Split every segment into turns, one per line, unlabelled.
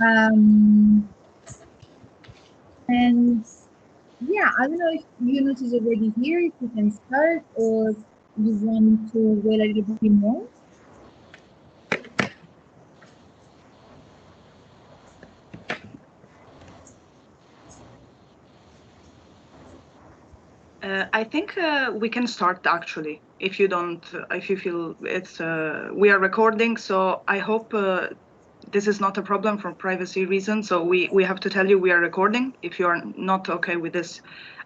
Um, and yeah, I don't know if Yunus is already here, if we can start, or you want to wait a little bit more.
I think we can start actually. If you don't, if you feel it's, we are recording, so I hope this is not a problem for privacy reasons. So we have to tell you we are recording. If you are not okay with this,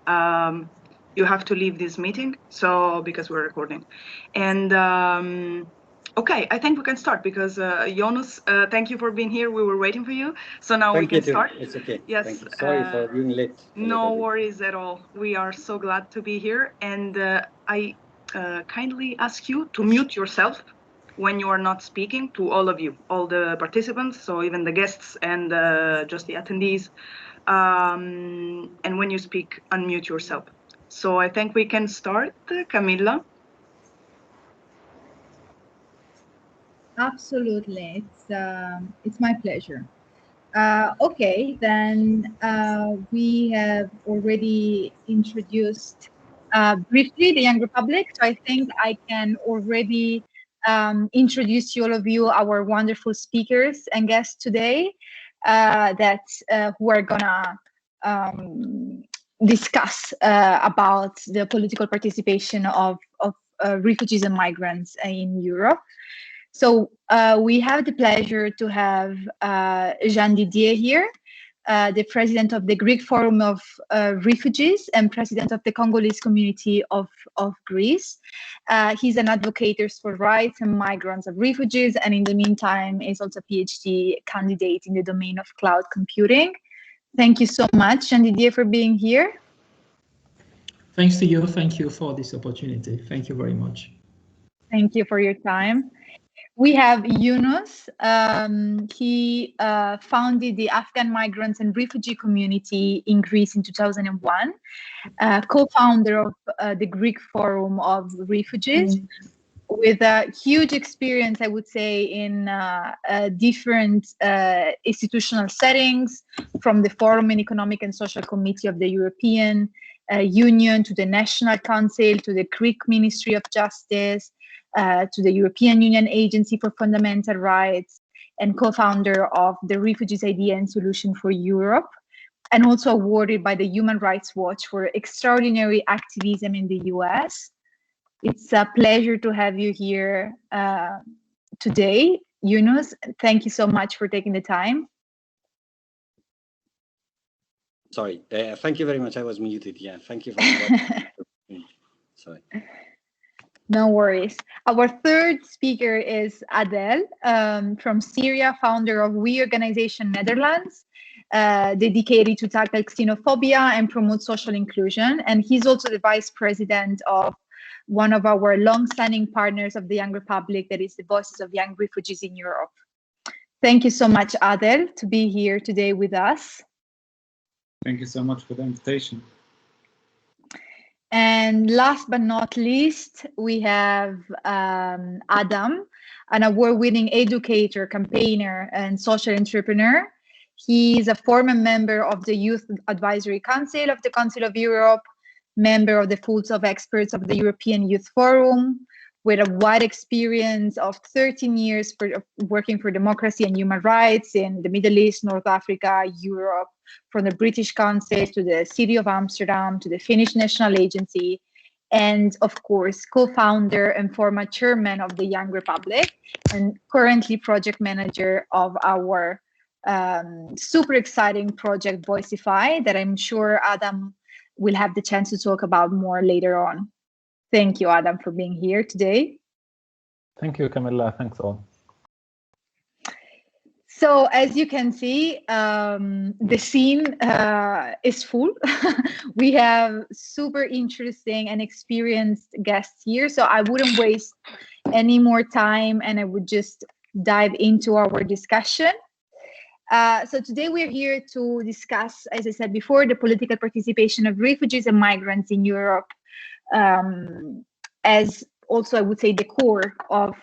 you have to leave this meeting. So because we're recording, and okay, I think we can start because Jonas, thank you for being here. We were waiting for you, so now we
Thank you
can
too.
start.
It's okay.
Yes.
Thank you. Sorry for being late.
No worries at all. We are so glad to be here, and I kindly ask you to mute yourself when you are not speaking, to all of you, all the participants, so even the guests and just the attendees. And when you speak, unmute yourself. So I think we can start, Camilla.
Absolutely, it's my pleasure. Okay, then we have already introduced briefly the Young Republic, so I think I can already introduce to all of you our wonderful speakers and guests today that who are gonna discuss about the political participation of refugees and migrants in Europe. So we have the pleasure to have Jean Didier here, the president of the Greek Forum of Refugees and president of the Congolese community of Greece. He's an advocate for rights and migrants of refugees, and in the meantime is also a PhD candidate in the domain of cloud computing. Thank you so much, Jean Didier, for being here.
Thanks to you. Thank you for this opportunity. Thank you very much.
Thank you for your time. We have Yunus. He founded the Afghan migrants and refugee community in Greece in 2001, co-founder of the Greek Forum of Refugees, with a huge experience, I would say, in different institutional settings, from the Forum and Economic and Social Committee of the European Union to the National Council to the Greek Ministry of Justice, to the European Union Agency for Fundamental Rights, and co-founder of the Refugees Idea and Solution for Europe, and also awarded by the Human Rights Watch for extraordinary activism in the US. It's a pleasure to have you here today, Yunus. Thank you so much for taking the time.
Sorry, thank you very much. I was muted. Yeah, thank you for sorry.
No worries. Our third speaker is Adel from Syria, founder of We Organization Netherlands, dedicated to tackle xenophobia and promote social inclusion. And he's also the vice president of one of our long-standing partners of the Young Republic, that is the Voices of Young Refugees in Europe. Thank you so much, Adel, to be here today with us.
Thank you so much for the invitation.
And last but not least, we have Adam, an award-winning educator, campaigner, and social entrepreneur. He is a former member of the Youth Advisory Council of the Council of Europe, member of the Pools of Experts of the European Youth Forum, with a wide experience of 13 years working for democracy and human rights in the Middle East, North Africa, Europe, from the British Council to the City of Amsterdam to the Finnish National Agency, and of course, co-founder and former chairman of the Young Republic, and currently project manager of our super exciting project Voicify, that I'm sure Adam will have the chance to talk about more later on. Thank you, Adam, for being here today.
Thank you, Camilla. Thanks all.
So as you can see, the scene is full. We have super interesting and experienced guests here. So I wouldn't waste any more time and I would just dive into our discussion. So today we're here to discuss, as I said before, the political participation of refugees and migrants in Europe, as also, I would say, the core of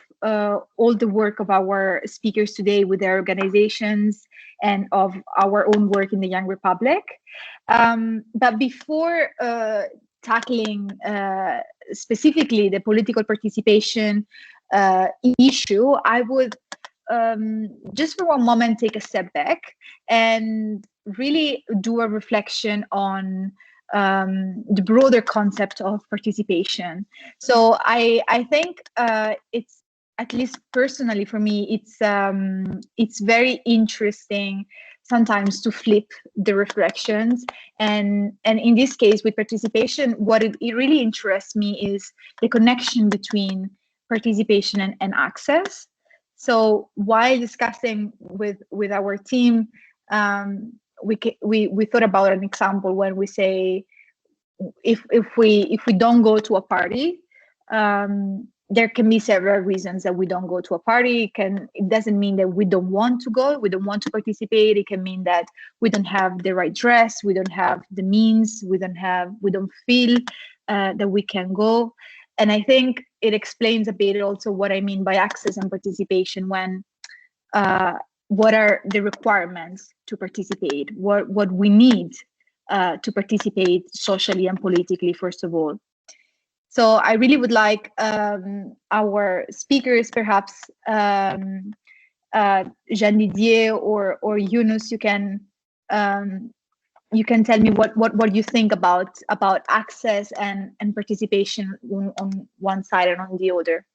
all the work of our speakers today with their organizations and of our own work in the Young Republic. But before tackling specifically the political participation issue, I would just for one moment take a step back and really do a reflection on the broader concept of participation. So I think it's, at least personally for me, it's very interesting sometimes to flip the reflections, and in this case with participation, what it really interests me is the connection between participation and access. So while discussing with our team, we thought about an example when we say if we don't go to a party, there can be several reasons that we don't go to a party. It doesn't mean that we don't want to go, we don't want to participate. It can mean that we don't have the right dress, we don't have the means, we don't feel that we can go. And I think it explains a bit also what I mean by access and participation, when what are the requirements to participate, what we need to participate socially and politically, first of all. So I really would like our speakers, perhaps Jean Didier or Yunus, you can tell me what you think about access and participation on one side and on the other.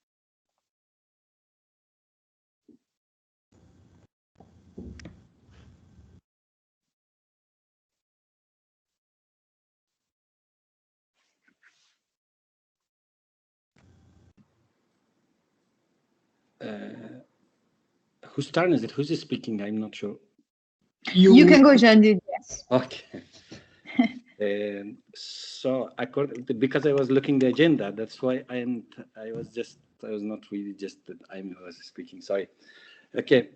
Whose turn is it? Who's speaking? I'm not sure.
You can go, Jean Didier.
Okay. So because I was looking the agenda, that's why I was not really just that I was speaking. Sorry. Okay.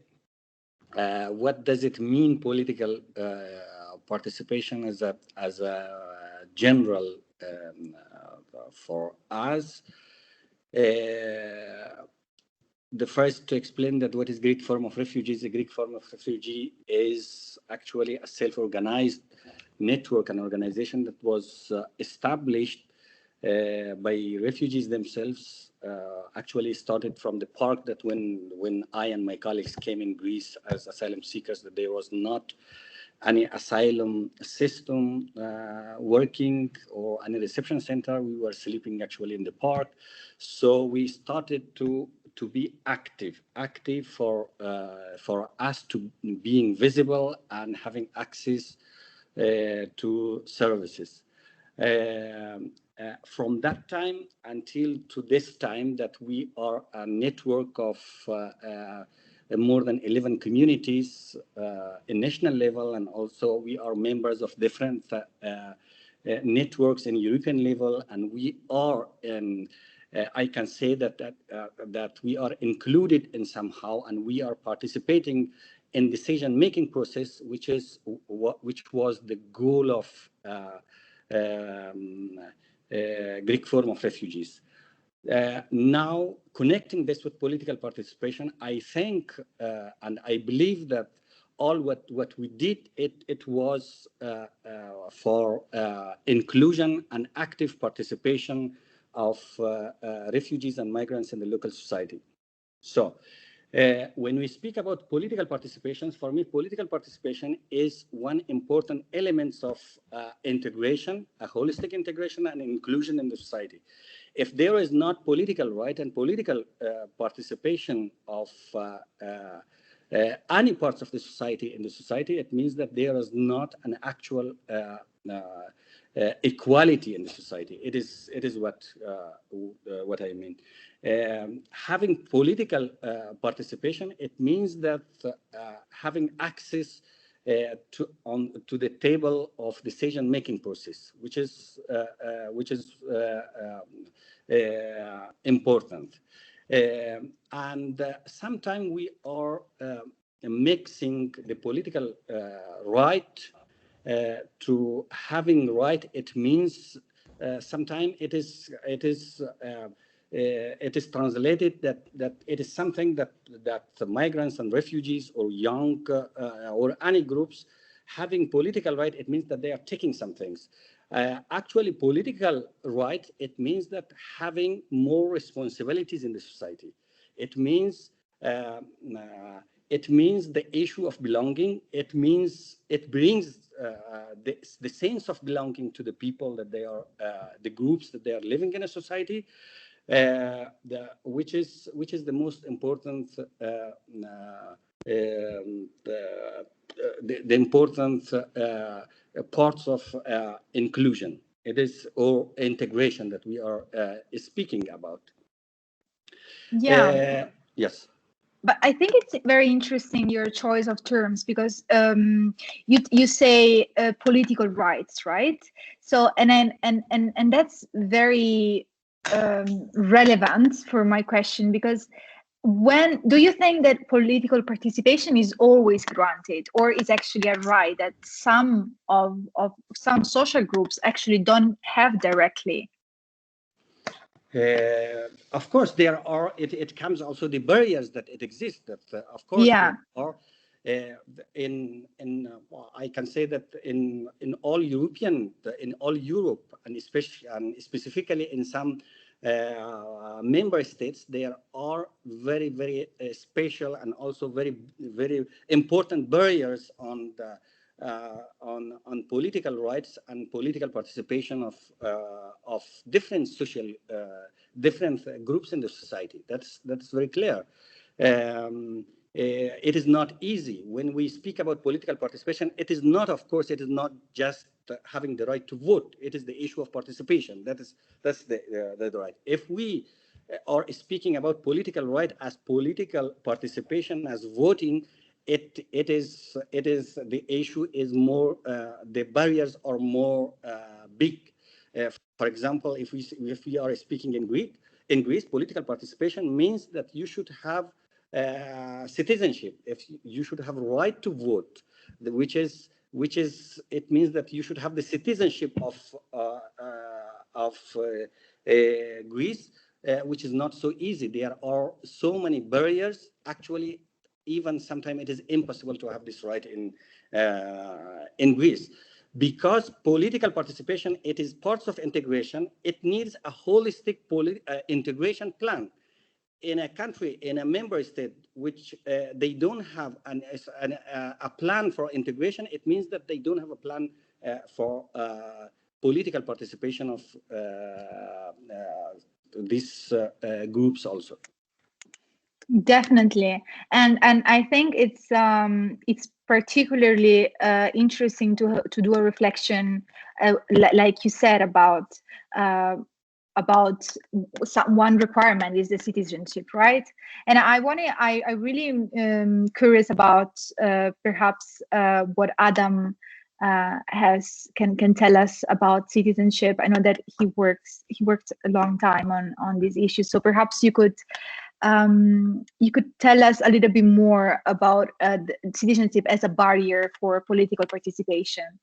What does it mean, political participation as a general for us? The first to explain that what is Greek form of refugees. The Greek form of refugee is actually a self-organized network and organization that was established by refugees themselves. Actually started from the park that when I and my colleagues came in Greece as asylum seekers, that there was not any asylum system working or any reception center. We were sleeping actually in the park. So we started to be active for us to being visible and having access to services. From that time until to this time, that we are a network of more than 11 communities in national level, and also we are members of different networks in European level, and we are I can say that we are included in somehow, and we are participating in decision-making process, which was the goal of Greek form of refugees. Now, connecting this with political participation, I think and I believe that all what we did, it was for inclusion and active participation of refugees and migrants in the local society. So when we speak about political participation, for me, political participation is one important element of integration, a holistic integration and inclusion in the society. If there is not political right and political participation of any parts of the society in the society, it means that there is not an actual equality in the society. It is what I mean. Having political participation, it means that having access to the table of decision-making process, which is important. And sometimes we are mixing the political right to having right. It means sometimes it is it is translated that it is something that the migrants and refugees or young or any groups having political right, it means that they are taking some things. Actually, political right, it means that having more responsibilities in the society. It means the issue of belonging. It means it brings the sense of belonging to the people that they are, the groups that they are living in a society, which is the most important, the important parts of inclusion. It is or integration that we are speaking about.
Yeah.
Yes.
But I think it's very interesting, your choice of terms, because you say political rights, right? So and that's very relevant for my question, because when do you think that political participation is always granted, or is actually a right that some of some social groups actually don't have directly?
Of course, there are. It comes also the barriers that it exists. That of course
Yeah.
there are. I can say that in all Europe, and especially and specifically in some member states, there are very special and also very important barriers on the on political rights and political participation of different social different groups in the society. That's very clear. It is not easy when we speak about political participation. It is not, of course, it is not just having the right to vote. It is the issue of participation. That's the right. If we are speaking about political right as political participation as voting, it is the issue is more the barriers are more big. For example, if we are speaking in Greece, political participation means that you should have citizenship. If you should have a right to vote, which is it means that you should have the citizenship of Greece, which is not so easy. There are so many barriers. Actually, even sometimes it is impossible to have this right in Greece. Because political participation, it is parts of integration. It needs a holistic integration plan. In a country, in a member state, which they don't have a plan for integration, it means that they don't have a plan for political participation of these groups also.
Definitely, and I think it's particularly interesting to do a reflection, like you said, about one requirement is the citizenship, right? And I really curious about perhaps what Adam can tell us about citizenship. I know that he worked a long time on these issues, so perhaps you could tell us a little bit more about citizenship as a barrier for political participation.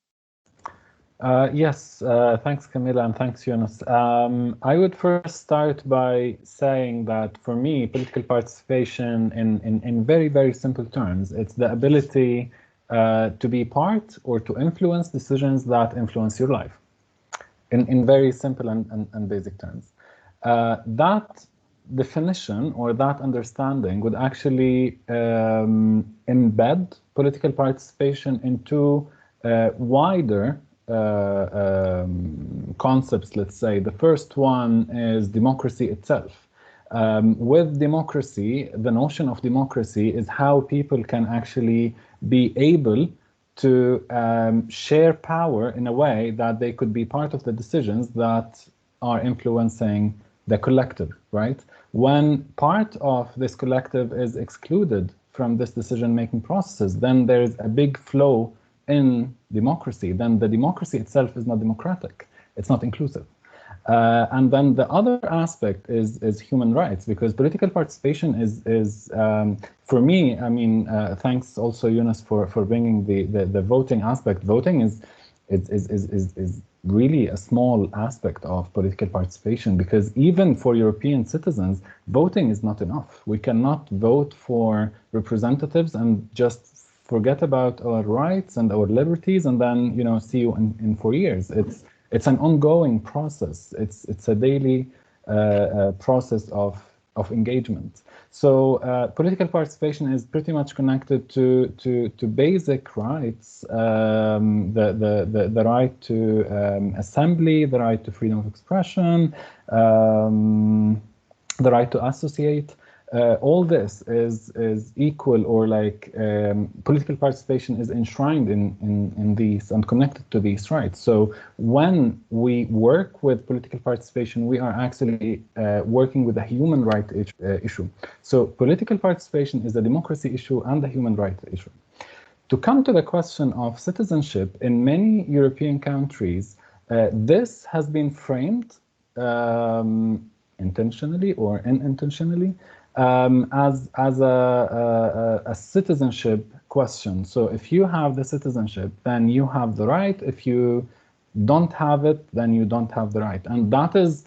Yes, thanks, Camilla, and thanks, Yunus. I would first start by saying that for me, political participation in very simple terms, it's the ability to be part or to influence decisions that influence your life in very simple and basic terms. That definition or that understanding would actually embed political participation into wider concepts, let's say. The first one is democracy itself. With democracy, the notion of democracy is how people can actually be able to share power in a way that they could be part of the decisions that are influencing the collective, right? When part of this collective is excluded from this decision-making processes, then there's a big flow in democracy. Then the democracy itself is not democratic. It's not inclusive. And then the other aspect is human rights, because political participation is for me, I mean, thanks also, Yunus, for bringing the voting aspect. Voting is really a small aspect of political participation, because even for European citizens, voting is not enough. We cannot vote for representatives and just forget about our rights and our liberties and then, you know, see you in 4 years. It's an ongoing process. It's a daily process of engagement. So political participation is pretty much connected to basic rights, the right to assembly, the right to freedom of expression, the right to associate. All this is equal, or like political participation is enshrined in these and connected to these rights. So when we work with political participation, we are actually working with a human right issue. So political participation is a democracy issue and a human right issue. To come to the question of citizenship, in many European countries, this has been framed intentionally or unintentionally as a citizenship question. So if you have the citizenship, then you have the right. If you don't have it, then you don't have the right. And that is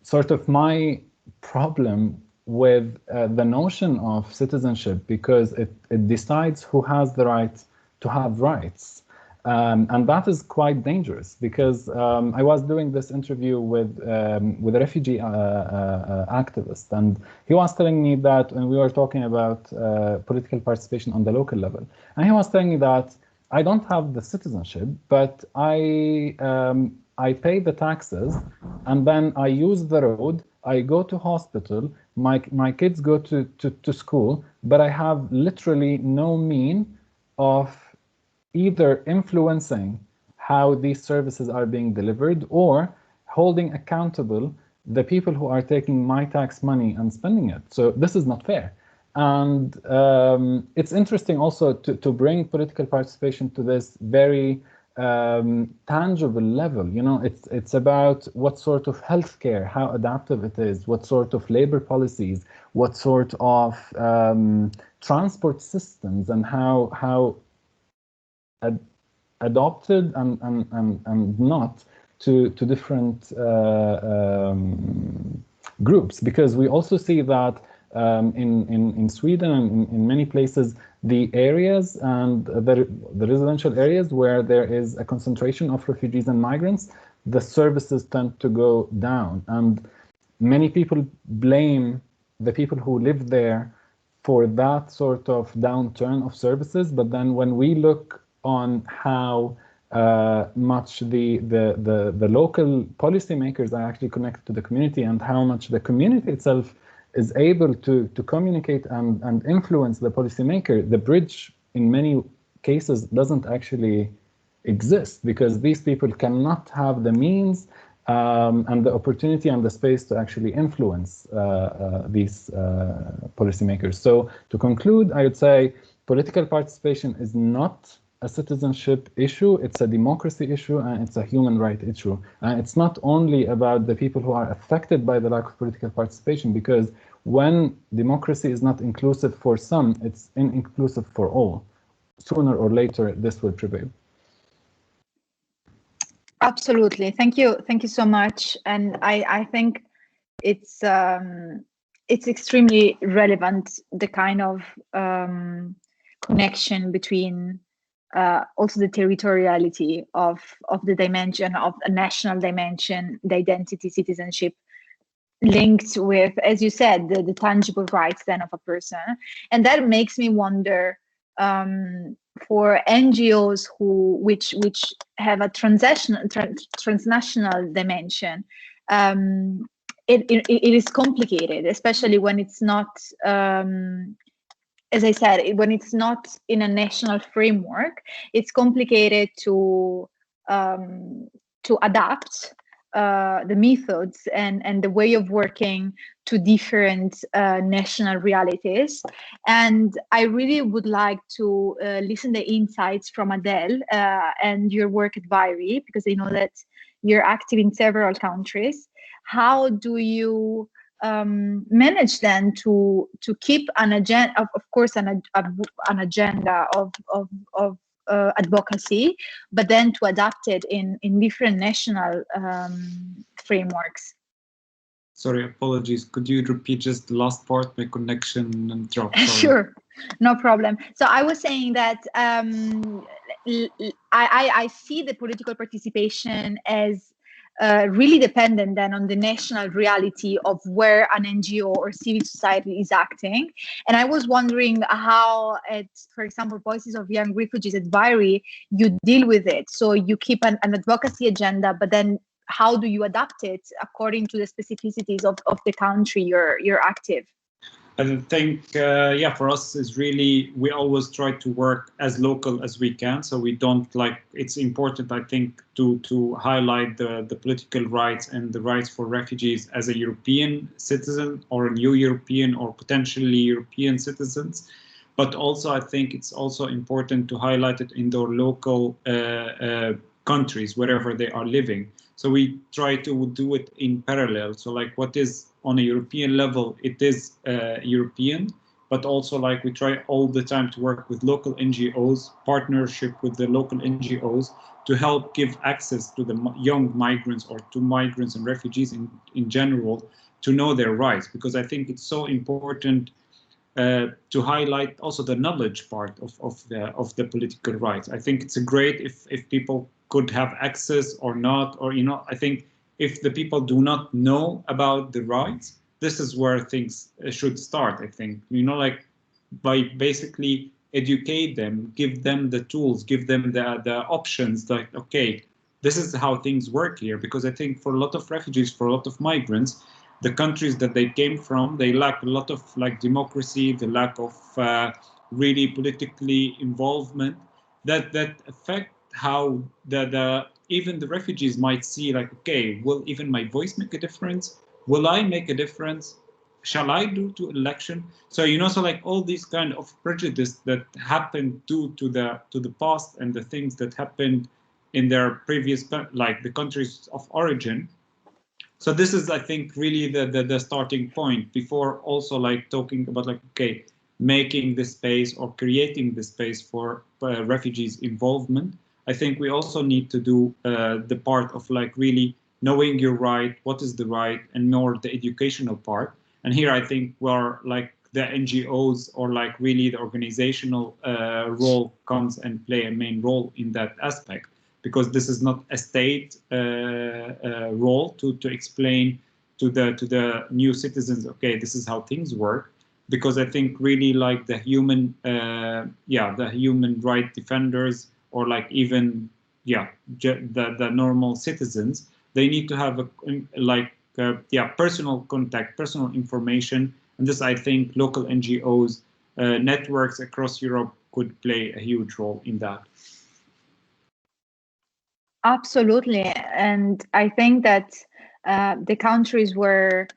sort of my problem with the notion of citizenship, because it decides who has the right to have rights. And that is quite dangerous, because I was doing this interview with a refugee activist, and he was telling me that, and we were talking about political participation on the local level, and he was telling me that I don't have the citizenship, but I pay the taxes, and then I use the road, I go to hospital, my kids go to school, but I have literally no mean of either influencing how these services are being delivered or holding accountable the people who are taking my tax money and spending it. So this is not fair. And it's interesting also to bring political participation to this very tangible level. You know, it's about what sort of healthcare, how adaptive it is, what sort of labor policies, what sort of transport systems, and how adopted and not to different groups, because we also see that in Sweden and in many places, the areas and the residential areas where there is a concentration of refugees and migrants, the services tend to go down, and many people blame the people who live there for that sort of downturn of services. But then when we look on how much the local policymakers are actually connected to the community, and how much the community itself is able to communicate and influence the policymaker, the bridge in many cases doesn't actually exist, because these people cannot have the means and the opportunity and the space to actually influence these policymakers. So to conclude, I would say political participation is not a citizenship issue, it's a democracy issue, and it's a human right issue. And it's not only about the people who are affected by the lack of political participation, because when democracy is not inclusive for some, it's inclusive for all. Sooner or later, this will prevail.
Absolutely. Thank you so much. And I think it's extremely relevant, the kind of connection between also the territoriality of the dimension of a national dimension, the identity, citizenship, linked with, as you said, the tangible rights then of a person. And that makes me wonder, for NGOs which have a transnational dimension, it is complicated, especially when it's not, as I said, when it's not in a national framework. It's complicated to adapt the methods and the way of working to different national realities. And I really would like to listen the insights from Adele and your work at VIRI, because I know that you're active in several countries. How do you manage then to keep an agenda, of course, an agenda of advocacy, but then to adapt it in different national frameworks.
Sorry, apologies. Could you repeat just the last part? My connection dropped. Sorry.
Sure, no problem. So I was saying that I see the political participation as really dependent then on the national reality of where an NGO or civil society is acting. And I was wondering how, for example, Voices of Young Refugees at VIRI, you deal with it. So you keep an advocacy agenda, but then how do you adapt it according to the specificities of the country you're active?
I think, yeah, for us is really, we always try to work as local as we can. So we don't it's important, I think, to highlight the political rights and the rights for refugees as a European citizen or a new European or potentially European citizens. But also, I think it's also important to highlight it in their local countries, wherever they are living. So we try to do it in parallel. So what is on a European level, it is European, but also we try all the time to work with local NGOs, partnership with the local NGOs to help give access to the young migrants or to migrants and refugees in general to know their rights, because I think it's so important to highlight also the knowledge part of the political rights. I think it's great if people could have access or not, or I think if the people do not know about the rights, this is where things should start. I think by basically educate them, give them the tools, give them the options. Okay, this is how things work here. Because I think for a lot of refugees, for a lot of migrants, the countries that they came from, they lack a lot of democracy, the lack of really politically involvement that affect how even the refugees might see okay, will even my voice make a difference? Will I make a difference? Shall I do to election? So all these kind of prejudice that happened due to the past and the things that happened in their previous the countries of origin. So this is, I think, really the starting point before also talking about okay, making the space or creating the space for refugees involvement. I think we also need to do the part of really knowing your right, what is the right, and more the educational part. And here I think where the NGOs or really the organizational role comes and play a main role in that aspect, because this is not a state role to explain to the new citizens, okay, this is how things work. Because I think really the human the human right defenders or even the normal citizens, they need to have a personal contact, personal information, and this I think local NGOs networks across Europe could play a huge role in that.
Absolutely, and I think that the countries where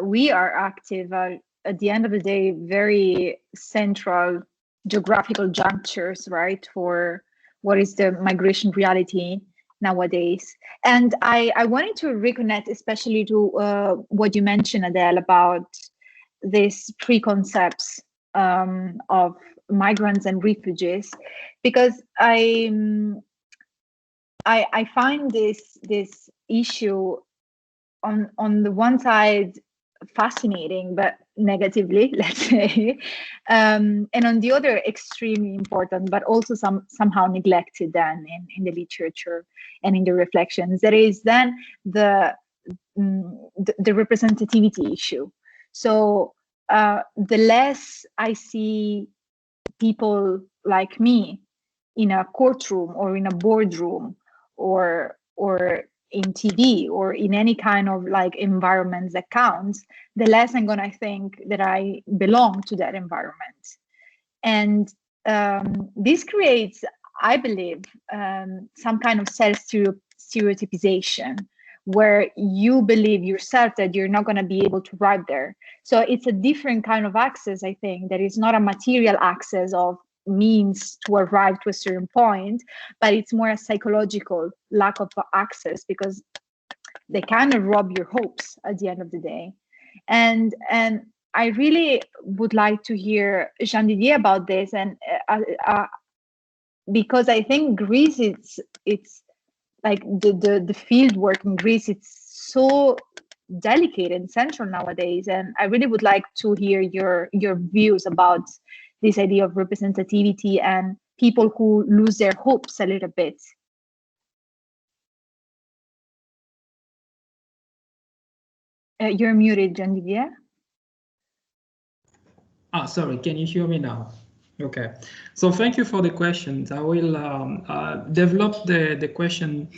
we are active are, at the end of the day, very central geographical junctures, right, for what is the migration reality nowadays. And I wanted to reconnect especially to what you mentioned, Adele, about these preconcepts of migrants and refugees, because I find this issue on the one side fascinating, but negatively, let's say, and on the other extremely important, but also somehow neglected then in the literature and in the reflections. That is then the representativity issue. So the less I see people like me in a courtroom or in a boardroom or in TV or in any kind of environments that counts, the less I'm gonna think that I belong to that environment. And this creates, I believe, some kind of self-stereotypization where you believe yourself that you're not gonna be able to arrive there. So it's a different kind of access, I think, that is not a material access of means to arrive to a certain point, but it's more a psychological lack of access, because they kind of rob your hopes at the end of the day. And I really would like to hear Jean Didier about this, and because I think Greece, it's like the field work in Greece, it's so delicate and central nowadays, and I really would like to hear your views about this idea of representativity and people who lose their hopes a little bit. You're muted, Jean-Didier.
Sorry, can you hear me now? Okay, so thank you for the questions. I will develop the question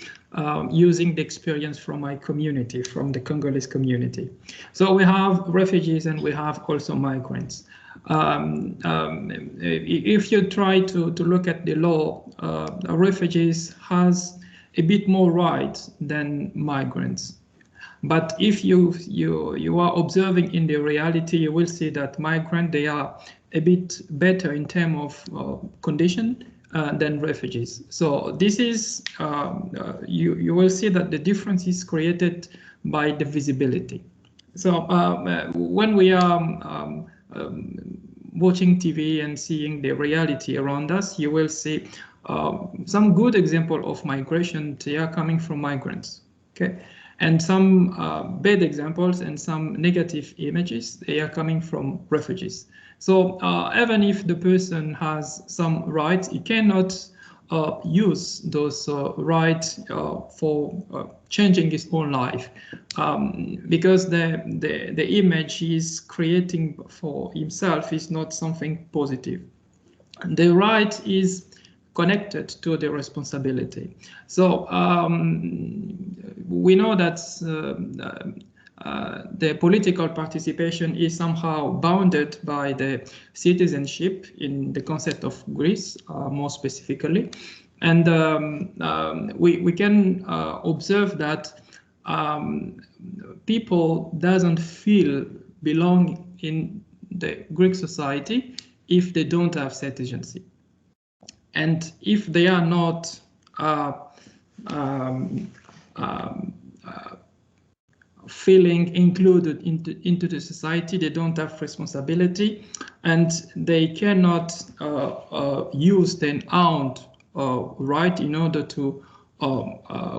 using the experience from my community, from the Congolese community. So we have refugees and we have also migrants. If you try to look at the law, refugees has a bit more rights than migrants. But if you are observing in the reality, you will see that migrants, they are a bit better in terms of condition than refugees. So this is, you will see that the difference is created by the visibility. So when we are watching TV and seeing the reality around us, you will see some good example of migration. They are coming from migrants, okay? And some bad examples and some negative images, they are coming from refugees. So even if the person has some rights, he cannot use those rights for changing his own life, because the image he's creating for himself is not something positive. The right is connected to the responsibility. So we know that the political participation is somehow bounded by the citizenship in the concept of Greece, more specifically. And we can observe that people doesn't feel belong in the Greek society if they don't have citizenship. And if they are not feeling included into the society, they don't have responsibility, and they cannot use their own right in order to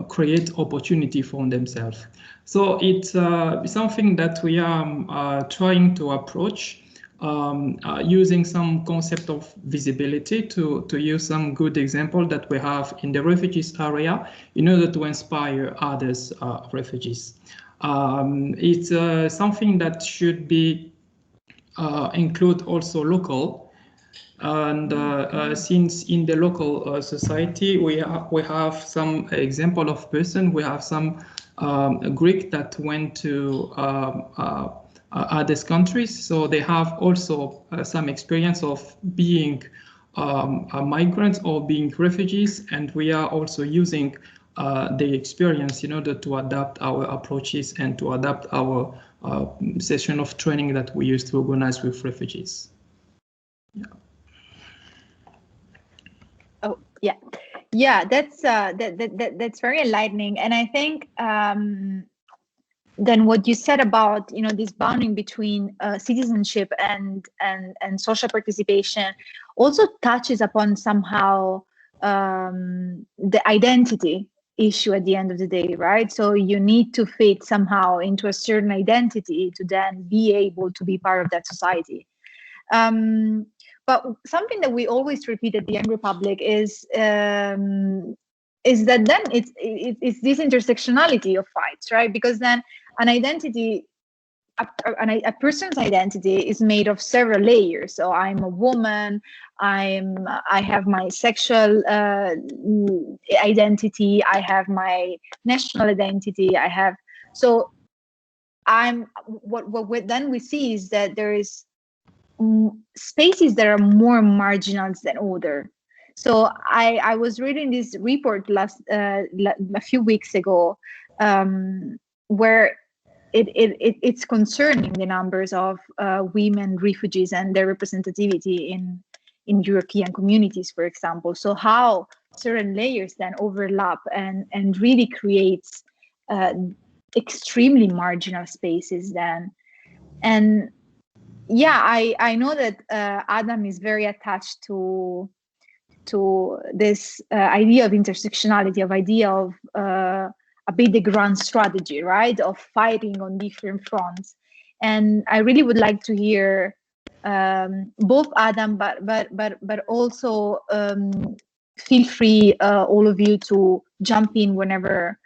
create opportunity for themselves. So it's something that we are trying to approach, using some concept of visibility to use some good example that we have in the refugees area in order to inspire others refugees. It's something that should be include also local, and since in the local society we have some example of person, we have some Greek that went to other countries, so they have also some experience of being migrants or being refugees, and we are also using the experience in order to adapt our approaches and to adapt our session of training that we used to organize with refugees. Yeah.
Oh, yeah. Yeah, that's very enlightening. And I think then what you said about, you know, this bounding between citizenship and social participation also touches upon somehow the identity issue at the end of the day, right? So you need to fit somehow into a certain identity to then be able to be part of that society. But something that we always repeat at the Young Republic is that then it's this intersectionality of fights, right? Because then an identity, a person's identity is made of several layers. So I'm a woman, I have my sexual identity, I have my national identity, so what then we see is that there is spaces that are more marginal than other. So I was reading this report a few weeks ago, where it's concerning the numbers of women refugees and their representativity in European communities, for example. So how certain layers then overlap and really creates extremely marginal spaces then. And yeah, I know that Adam is very attached to this idea of intersectionality, of idea of a bit the grand strategy, right, of fighting on different fronts. And I really would like to hear both Adam, but also feel free, all of you, to jump in whenever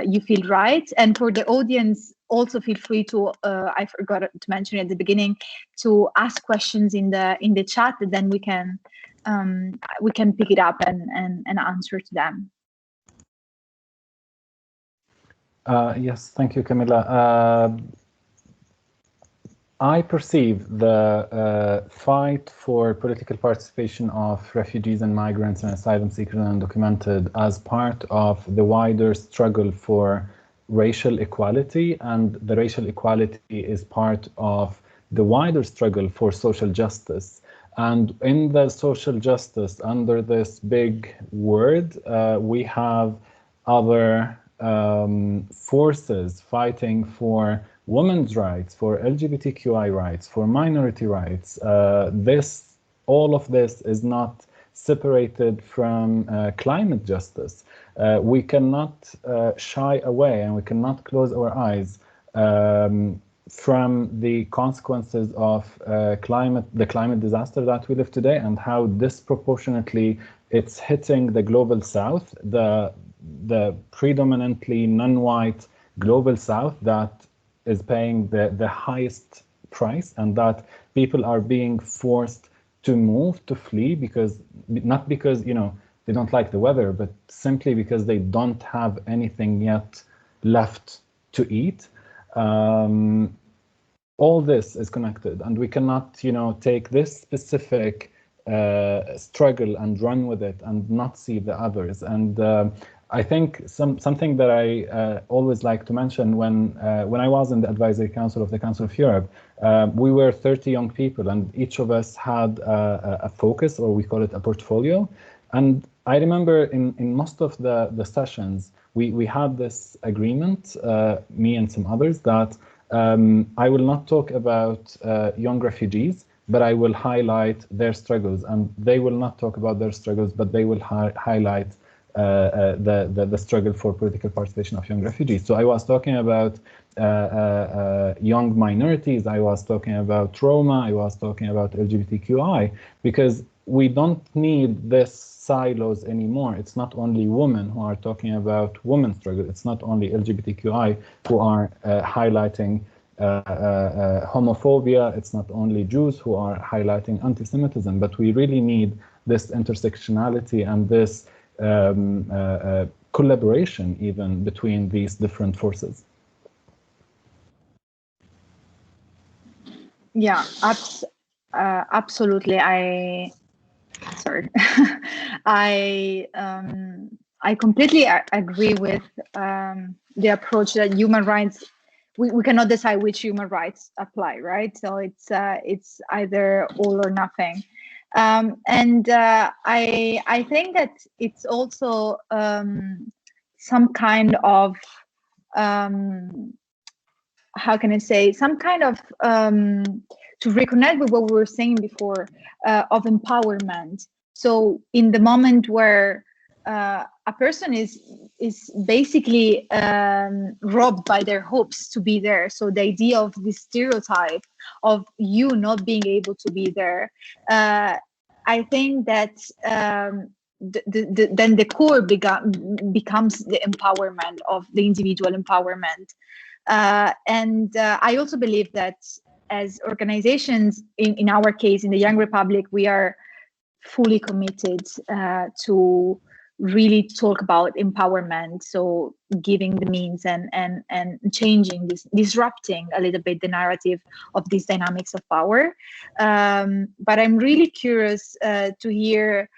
you feel right. And for the audience, also feel free to, I forgot to mention at the beginning, to ask questions in the chat, and then we can pick it up and answer to them.
Yes, thank you, Camilla. I perceive the fight for political participation of refugees and migrants and asylum seekers and undocumented as part of the wider struggle for racial equality, and the racial equality is part of the wider struggle for social justice. And in the social justice, under this big word, we have other forces fighting for women's rights, for LGBTQI rights, for minority rights. All of this is not separated from climate justice. We cannot shy away, and we cannot close our eyes from the consequences of the climate disaster that we live today, and how disproportionately it's hitting the global south, the predominantly non-white global south that is paying the highest price, and that people are being forced to move, to flee, because not because they don't like the weather, but simply because they don't have anything yet left to eat. All this is connected, and we cannot take this specific struggle and run with it and not see the others. And I think something that I always like to mention, when I was in the advisory council of the Council of Europe, we were 30 young people, and each of us had a focus, or we call it a portfolio. And I remember in most of the sessions, we had this agreement, me and some others, that I will not talk about young refugees, but I will highlight their struggles, and they will not talk about their struggles, but they will highlight the struggle for political participation of young refugees. So I was talking about young minorities, I was talking about trauma, I was talking about LGBTQI, because we don't need this silos anymore. It's not only women who are talking about women's struggle, it's not only LGBTQI who are highlighting homophobia, it's not only Jews who are highlighting anti-Semitism, but we really need this intersectionality and this collaboration even between these different forces.
Yeah, absolutely. I completely agree with the approach that human rights, we cannot decide which human rights apply, right? So it's either all or nothing. And I think that it's also some kind of how can I say, some kind of to reconnect with what we were saying before, of empowerment. So in the moment where a person is basically robbed by their hopes to be there, so the idea of this stereotype of you not being able to be there, I think that then the core becomes the empowerment of the individual empowerment. And I also believe that as organizations, in our case, in the Young Republic, we are fully committed to really talk about empowerment. So giving the means and changing this, disrupting a little bit the narrative of these dynamics of power. But I'm really curious to hear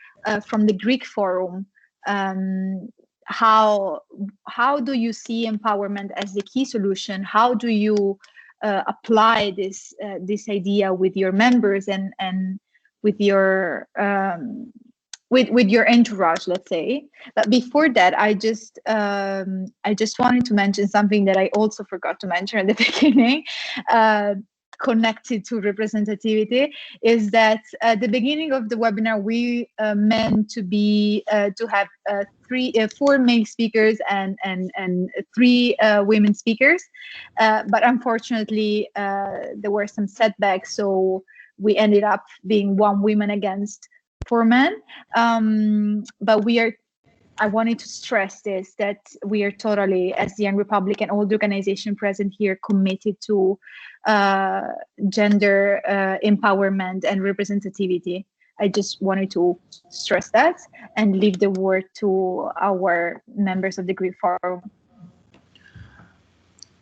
from the Greek Forum, how do you see empowerment as the key solution? How do you apply this idea with your members and with your with your entourage, let's say? But before that, I just wanted to mention something that I also forgot to mention at the beginning. connected to representativity, is that at the beginning of the webinar, we meant to be to have 4 male speakers and 3 women speakers, but unfortunately there were some setbacks, so we ended up being 1 woman against 4 men. But I wanted to stress this, that we are totally, as the Young Republic and all the organization present here, committed to gender empowerment and representativity. I just wanted to stress that and leave the word to our members of the Greek Forum.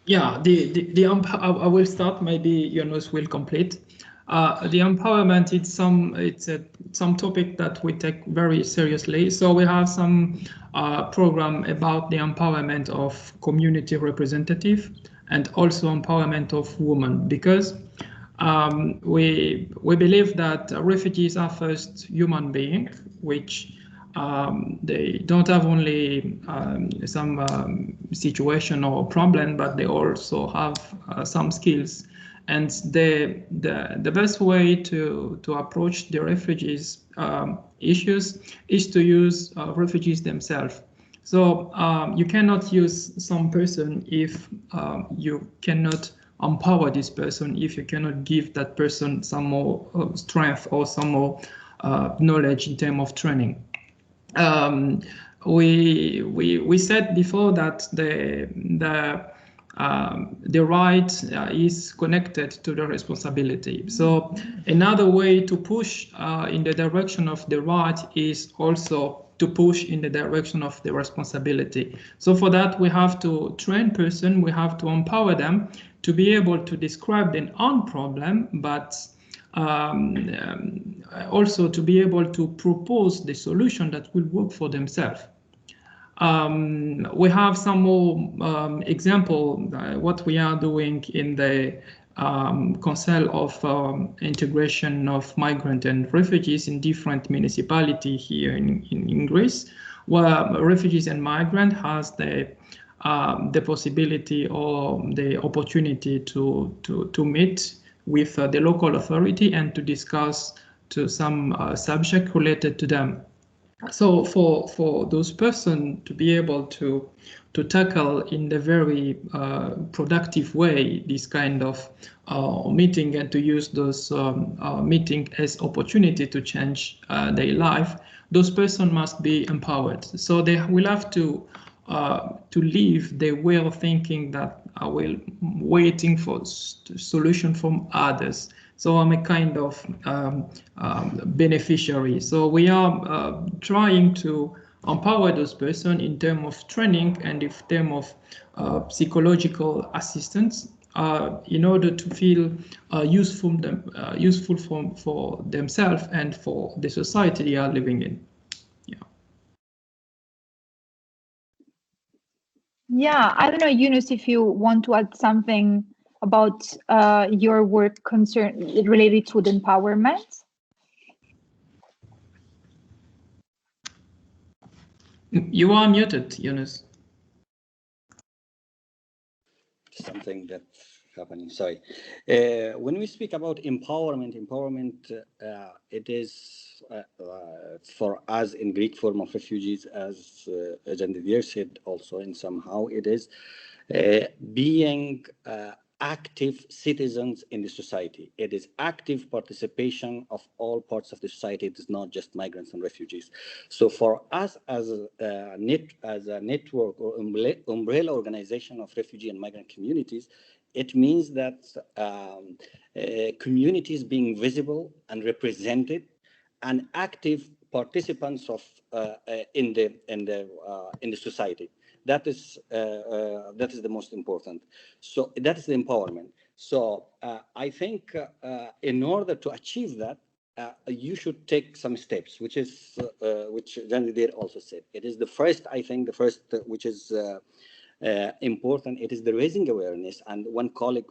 Yeah, I will start, maybe Yunus will complete. The empowerment, it's some topic that we take very seriously. So we have some program about the empowerment of community representative and also empowerment of women, because we believe that refugees are first human beings, which they don't have only some situation or problem, but they also have some skills. And the best way to approach the refugees issues is to use refugees themselves. So you cannot use some person if you cannot empower this person, if you cannot give that person some more strength or some more knowledge in terms of training. We said before that the right is connected to the responsibility. So another way to push in the direction of the right is also to push in the direction of the responsibility. So for that, we have to train person, we have to empower them to be able to describe their own problem, but also to be able to propose the solution that will work for themselves. We have some more example what we are doing in the Council of Integration of Migrant and Refugees in different municipalities here in Greece, where refugees and migrant has the possibility or the opportunity to meet with the local authority and to discuss to some subject related to them. So for those persons to be able to tackle in the very productive way this kind of meeting and to use those meeting as opportunity to change their life, those persons must be empowered. So they will have to leave the way of thinking that I will waiting for solution from others. So I'm a kind of beneficiary. So we are trying to empower those persons in terms of training and in terms of psychological assistance in order to feel useful for themselves and for the society they are living in.
Yeah, I don't know, Yunus, if you want to add something about your work related to the empowerment.
You are muted, Yunus.
Something that's happening. Sorry. When we speak about empowerment, it is for us in Greek Forum of Refugees, as Jandidir said also, and somehow it is being active citizens in the society. It is active participation of all parts of the society. It is not just migrants and refugees. So for us as a network or umbrella organization of refugee and migrant communities, it means that communities being visible and represented and active participants of in the society. That is the most important. So that is the empowerment. So I think in order to achieve that, you should take some steps, which Jandidir also said. It is the first, I think, which is important. It is the raising awareness. And one colleague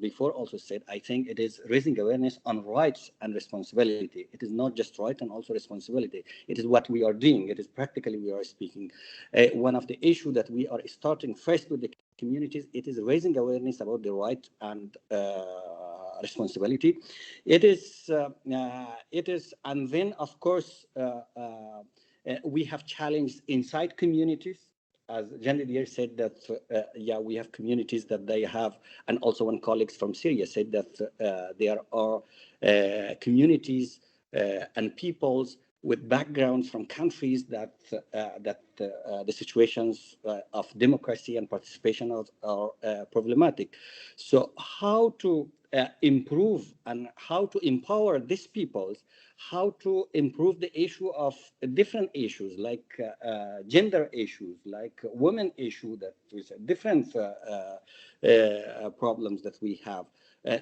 before also said, I think it is raising awareness on rights and responsibility. It is not just right and also responsibility. It is what we are doing. It is practically we are speaking. One of the issues that we are starting first with the communities, it is raising awareness about the right and responsibility. It is, and then of course, we have challenges inside communities. As Jean Didier said that, yeah, we have communities that they have, and also one colleague from Syria said that there are communities and peoples with backgrounds from countries that the situations of democracy and participation are problematic. So how to improve and how to empower these peoples, how to improve the issue of different issues like gender issues, like women issue, that is different problems that we have.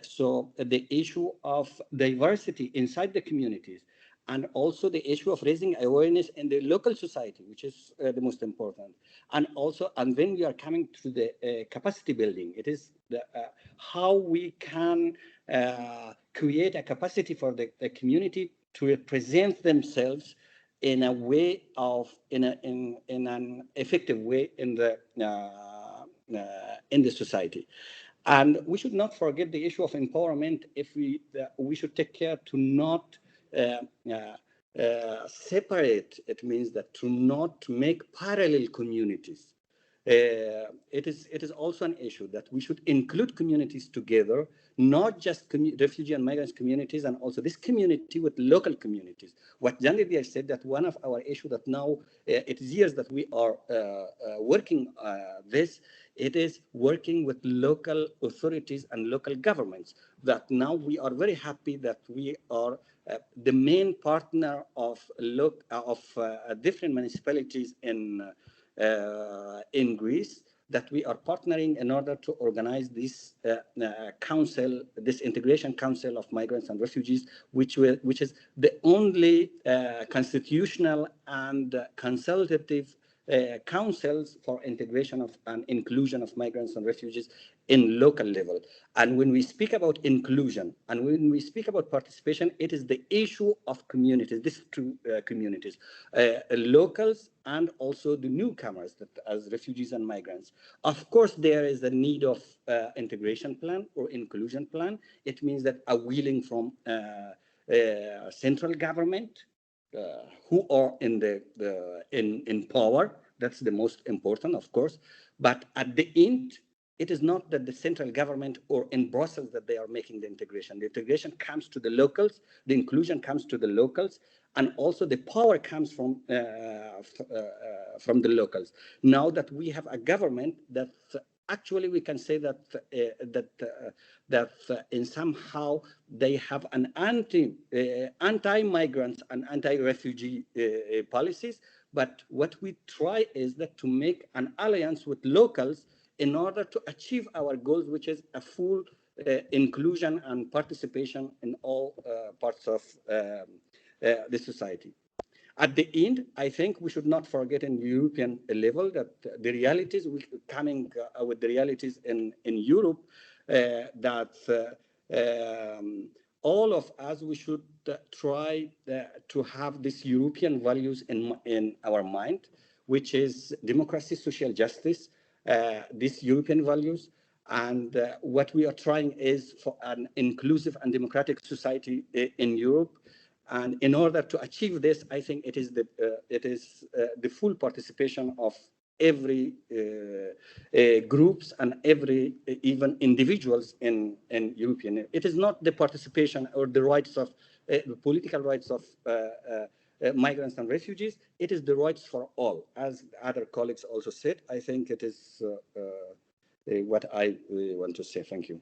So the issue of diversity inside the communities, and also the issue of raising awareness in the local society, which is the most important. And also, and then we are coming to the capacity building. It is the, how we can create a capacity for the community to represent themselves in a way of, in an effective way in the society. And we should not forget the issue of empowerment. If we should take care to not separate. It means that to not make parallel communities. It is also an issue that we should include communities together, not just refugee and migrants communities, and also this community with local communities. What Jean Didier said, that one of our issues that now it is years that we are working this, it is working with local authorities and local governments, that now we are very happy that we are the main partner of different municipalities in Greece, that we are partnering in order to organize this council, this integration council of migrants and refugees, which is the only constitutional and consultative councils for integration of and inclusion of migrants and refugees in local level. And when we speak about inclusion and when we speak about participation, it is the issue of communities, these two communities, locals and also the newcomers that as refugees and migrants. Of course, there is a need of integration plan or inclusion plan. It means that a willing from central government, who are in power. That's the most important, of course. But at the end, it is not that the central government or in Brussels that they are making the integration. The integration comes to the locals, the inclusion comes to the locals, and also the power comes from the locals. Now that we have a government that actually we can say that in somehow they have an anti-migrants and anti-refugee policies. But what we try is that to make an alliance with locals in order to achieve our goals, which is a full inclusion and participation in all parts of the society. At the end, I think we should not forget in the European level that the realities, coming with the realities in Europe, that all of us, we should try to have these European values in our mind, which is democracy, social justice, these European values. And what we are trying is for an inclusive and democratic society in Europe. And in order to achieve this, I think it is the full participation of every groups and every even individuals in European. It is not the participation or the rights of the political rights of migrants and refugees. It is the rights for all, as other colleagues also said. I think it is what I want to say. Thank you.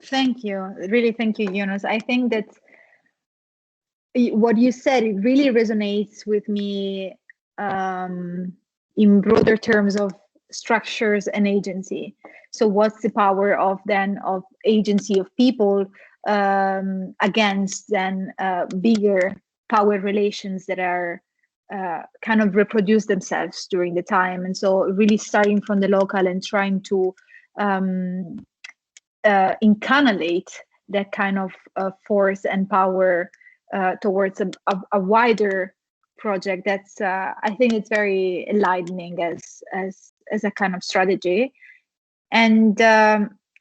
Thank you. Really, thank you, Yunus. I think that what you said, it really resonates with me in broader terms of structures and agency. So what's the power of agency of people against then bigger power relations that are kind of reproduce themselves during the time. And so really starting from the local and trying to incarnate that kind of force and power towards a wider project. That's I think it's very enlightening as a kind of strategy. And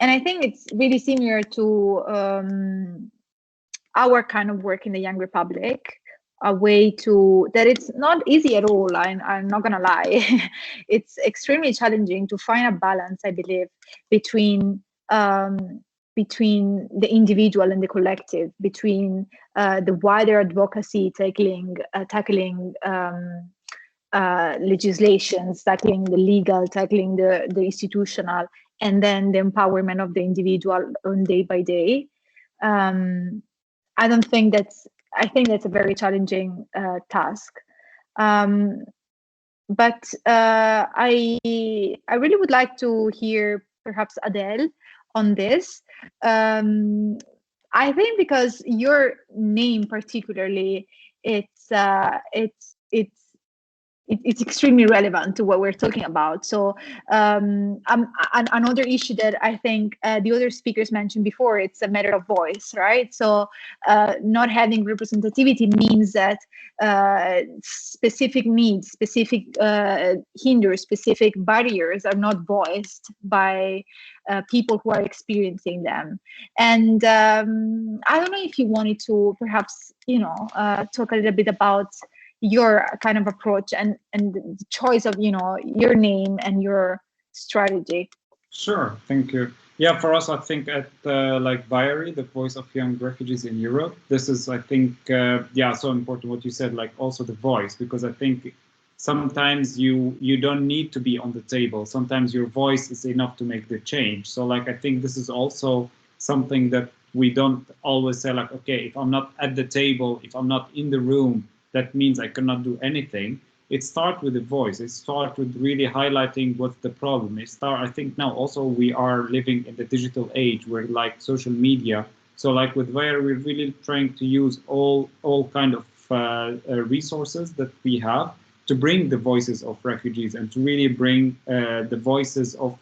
And I think it's really similar to our kind of work in the Young Republic, a way to, that it's not easy at all. I'm not gonna lie. It's extremely challenging to find a balance, I believe, between the individual and the collective, between the wider advocacy tackling legislations, tackling the legal, tackling the institutional, and then the empowerment of the individual on day by day. I think that's a very challenging task. But I really would like to hear perhaps Adele on this. I think because your name particularly, it's extremely relevant to what we're talking about. So another issue that I think the other speakers mentioned before, it's a matter of voice, right? So not having representativity means that specific needs, specific hinders, specific barriers are not voiced by people who are experiencing them. And I don't know if you wanted to perhaps, talk a little bit about your kind of approach and the choice of your name and your strategy.
Sure, thank you. Yeah, for us, I think at like VIRE, the Voice of Young Refugees in Europe, this is, I think, so important what you said, like also the voice, because I think sometimes you don't need to be on the table. Sometimes your voice is enough to make the change. So like, I think this is also something that we don't always say like, okay, if I'm not at the table, if I'm not in the room, that means I cannot do anything. It starts with the voice. It starts with really highlighting what's the problem. I think now also we are living in the digital age where like social media. So like with VIRE, we're really trying to use all kind of resources that we have to bring the voices of refugees and to really bring the voices of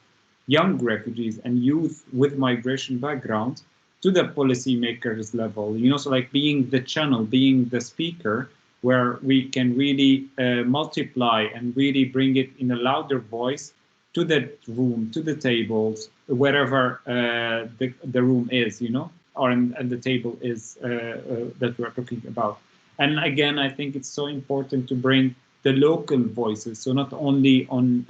young refugees and youth with migration backgrounds to the policymakers level. So like being the channel, being the speaker, where we can really multiply and really bring it in a louder voice to the room, to the tables, wherever the room is, or and the table is that we're talking about. And again, I think it's so important to bring the local voices. So not only on,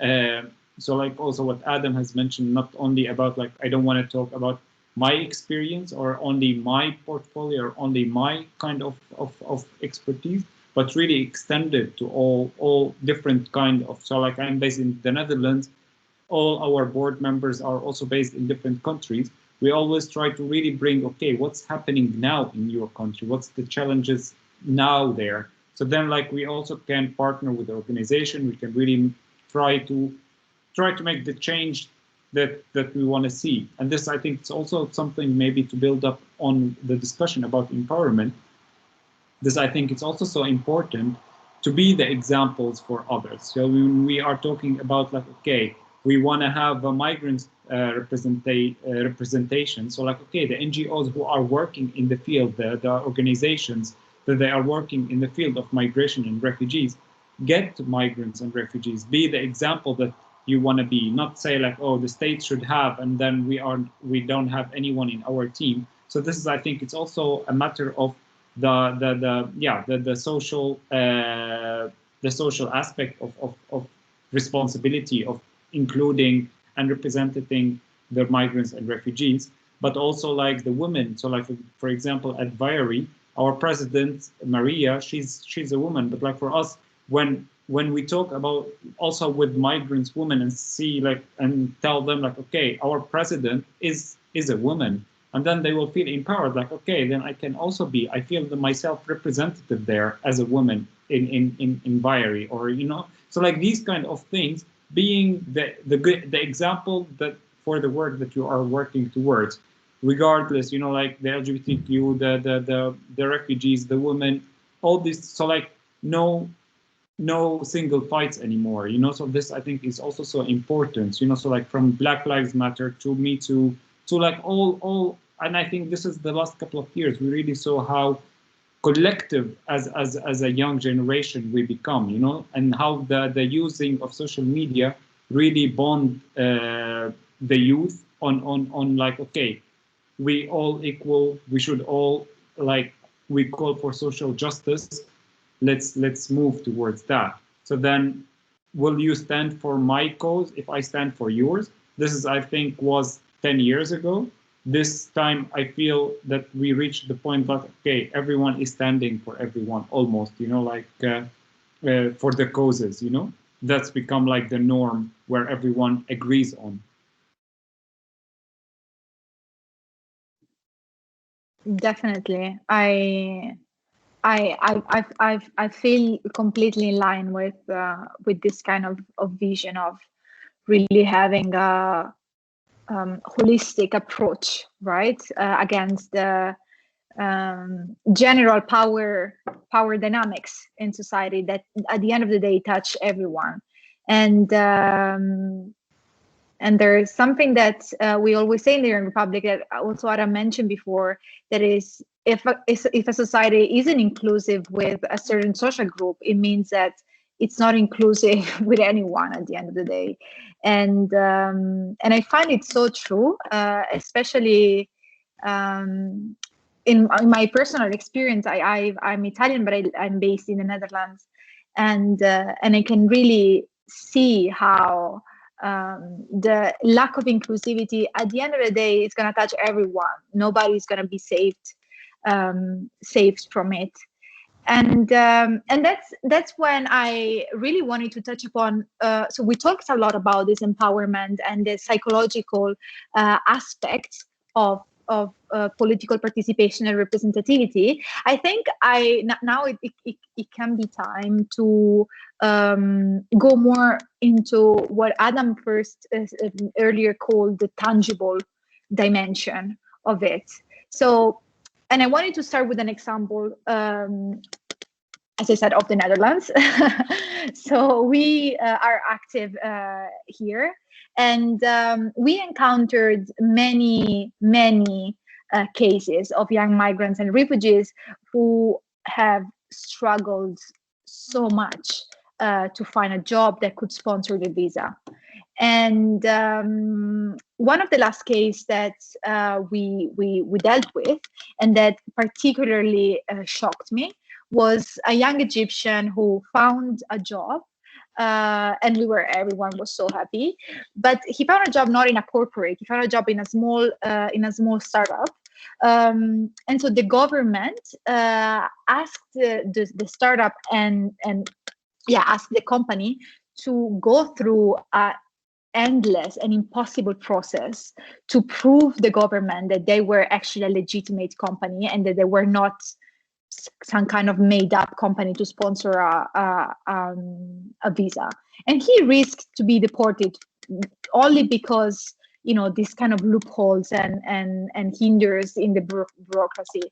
so like also what Adam has mentioned, not only about like, I don't want to talk about my experience or only my portfolio or only my kind of expertise, but really extended to all different kind of, so like I'm based in the Netherlands, all our board members are also based in different countries. We always try to really bring, okay, what's happening now in your country? What's the challenges now there? So then like we also can partner with the organization. We can really try to make the change that we want to see. And this, I think, it's also something maybe to build up on the discussion about empowerment. This, I think, it's also so important to be the examples for others. So when we are talking about like, okay, we want to have a migrant representation. So like, okay, the NGOs who are working in the field, the organizations that they are working in the field of migration and refugees, get migrants and refugees, be the example that you want to be, not say like, oh, the state should have, and then we don't have anyone in our team. So this is, I think, it's also a matter of the social aspect of responsibility of including and representing the migrants and refugees, but also like the women. So like, for example, at VIRE, our president, Maria, she's a woman, but like for us, when we talk about also with migrants, women, and see like, and tell them like, okay, our president is a woman, and then they will feel empowered, like, okay, then I can also be, I feel myself representative there as a woman in VIRE, or, so like these kind of things, being the example that for the work that you are working towards, regardless, like the LGBTQ, the refugees, the women, all this, so like no single fights anymore, so this, I think, is also so important, so like from Black Lives Matter to Me Too, to like all, and I think this is the last couple of years, we really saw how collective as a young generation we become, and how the using of social media really bond the youth on like, okay, we all equal, we should all, like, we call for social justice, let's move towards that. So then, will you stand for my cause if I stand for yours? This is, I think, was 10 years ago. This time I feel that we reached the point that, okay, everyone is standing for everyone almost, you know, like for the causes, you know, that's become like the norm where everyone agrees on.
Definitely. I feel completely in line with this kind of vision of really having a holistic approach, right, against the general power dynamics in society that at the end of the day touch everyone. And there's something that we always say in the Iran Republic that also Adam mentioned before, that is, if a society isn't inclusive with a certain social group, it means that it's not inclusive with anyone at the end of the day. And I find it so true, especially in my personal experience. I'm Italian, but I'm based in the Netherlands, and I can really see how the lack of inclusivity at the end of the day is going to touch everyone. Nobody's going to be saved from it. And that's when I really wanted to touch upon. So we talked a lot about this empowerment and the psychological aspects of political participation and representativity. I think now it can be time to go more into what Adam first earlier called the tangible dimension of it. So, and I wanted to start with an example, as I said, of the Netherlands. So we are active here, and we encountered many cases of young migrants and refugees who have struggled so much to find a job that could sponsor the visa. And one of the last cases that we dealt with, and that particularly shocked me, was a young Egyptian who found a job, and everyone was so happy. But he found a job not in a corporate; he found a job in a small startup. And so the government asked the startup and asked the company to go through a endless and impossible process to prove the government that they were actually a legitimate company and that they were not some kind of made-up company to sponsor a visa. And he risked to be deported only because, you know, this kind of loopholes and hinders in the bureaucracy.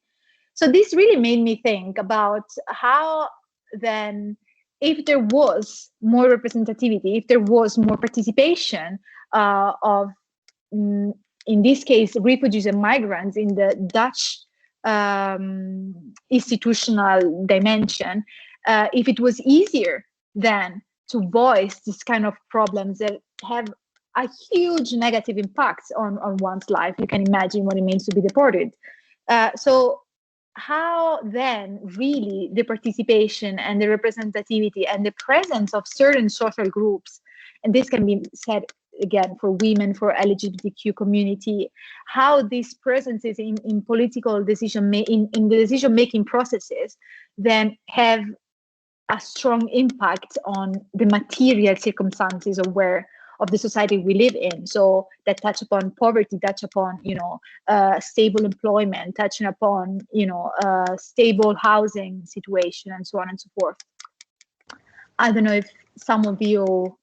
So this really made me think about how then, if there was more representativity, if there was more participation of, in this case, refugees and migrants in the Dutch institutional dimension, if it was easier then to voice this kind of problems that have a huge negative impact on one's life. You can imagine what it means to be deported. So how then really the participation and the representativity and the presence of certain social groups, and this can be said again for women, for LGBTQ community, how these presences in political decision in the decision-making processes then have a strong impact on the material circumstances of the society we live in. So that touch upon poverty, touch upon, you know, stable employment, touching upon, you know, stable housing situation, and so on and so forth. I don't know if some of you...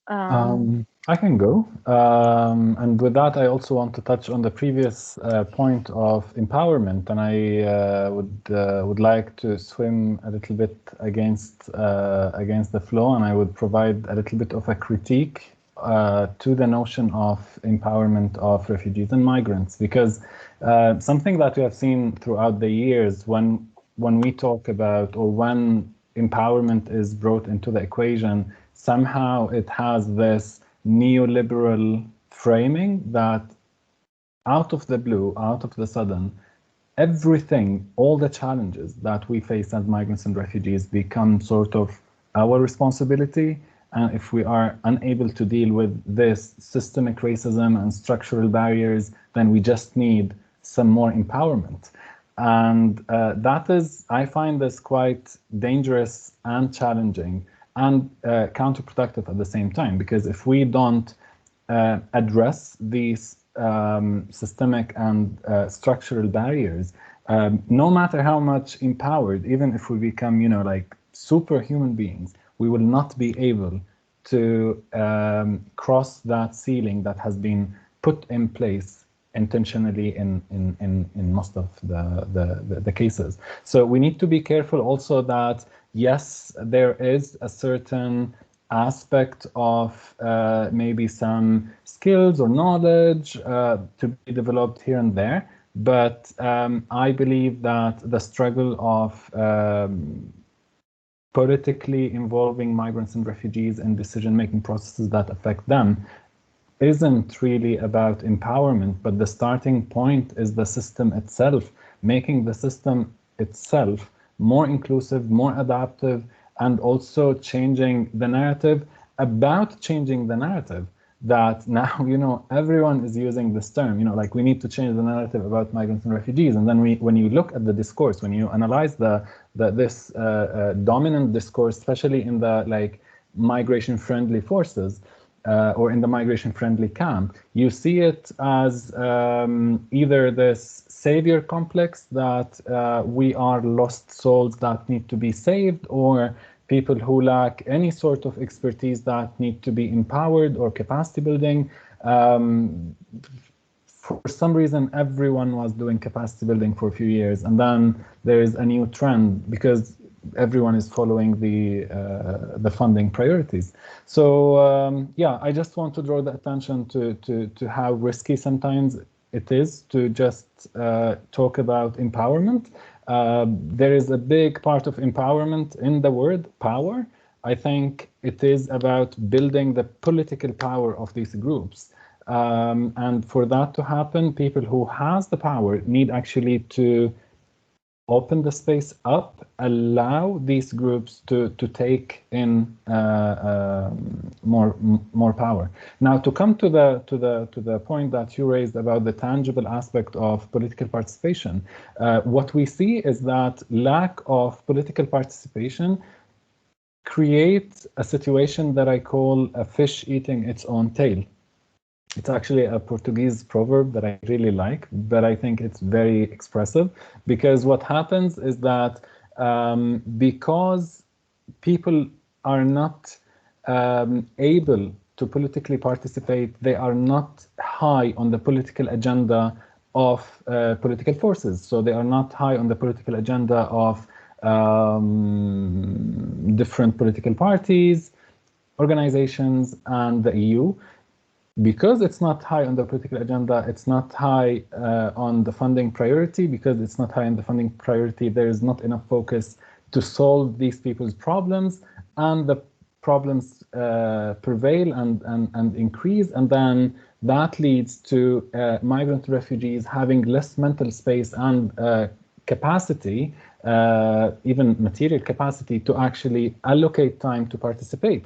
I can go. And with that, I also want to touch on the previous point of empowerment, and I would like to swim a little bit against the flow, and I would provide a little bit of a critique to the notion of empowerment of refugees and migrants, because something that we have seen throughout the years, when we talk about, or when empowerment is brought into the equation, somehow it has this neoliberal framing that out of the blue, out of the sudden, everything, all the challenges that we face as migrants and refugees become sort of our responsibility. And if we are unable to deal with this systemic racism and structural barriers, then we just need some more empowerment. And that is, I find this quite dangerous and challenging and counterproductive at the same time, because if we don't address these systemic and structural barriers, no matter how much empowered, even if we become, you know, like superhuman beings, we will not be able to cross that ceiling that has been put in place intentionally in most of the cases. So we need to be careful also that, yes, there is a certain aspect of maybe some skills or knowledge to be developed here and there, but I believe that the struggle of politically involving migrants and refugees in decision-making processes that affect them isn't really about empowerment, but the starting point is the system itself, making the system itself more inclusive, more adaptive, and also changing the narrative about changing the narrative. That now, you know, everyone is using this term, you know, like we need to change the narrative about migrants and refugees. And then when you look at the discourse, when you analyze this dominant discourse, especially in the like migration-friendly forces, or in the migration-friendly camp, you see it as either this savior complex that we are lost souls that need to be saved, or people who lack any sort of expertise that need to be empowered or capacity building. For some reason, everyone was doing capacity building for a few years, and then there is a new trend because everyone is following the funding priorities. So yeah, I just want to draw the attention to how risky sometimes it is to just talk about empowerment. There is a big part of empowerment in the word power. I think it is about building the political power of these groups. And for that to happen, people who has the power need actually to open the space up, allow these groups to take in more power. Now, to come to the point that you raised about the tangible aspect of political participation, what we see is that lack of political participation creates a situation that I call a fish eating its own tail. It's actually a Portuguese proverb that I really like, but I think it's very expressive, because what happens is that because people are not able to politically participate, they are not high on the political agenda of political forces. So they are not high on the political agenda of different political parties, organizations, and the EU. Because it's not high on the political agenda, it's not high on the funding priority. Because it's not high on the funding priority, there is not enough focus to solve these people's problems, and the problems prevail and increase, and then that leads to migrant refugees having less mental space and capacity, even material capacity, to actually allocate time to participate.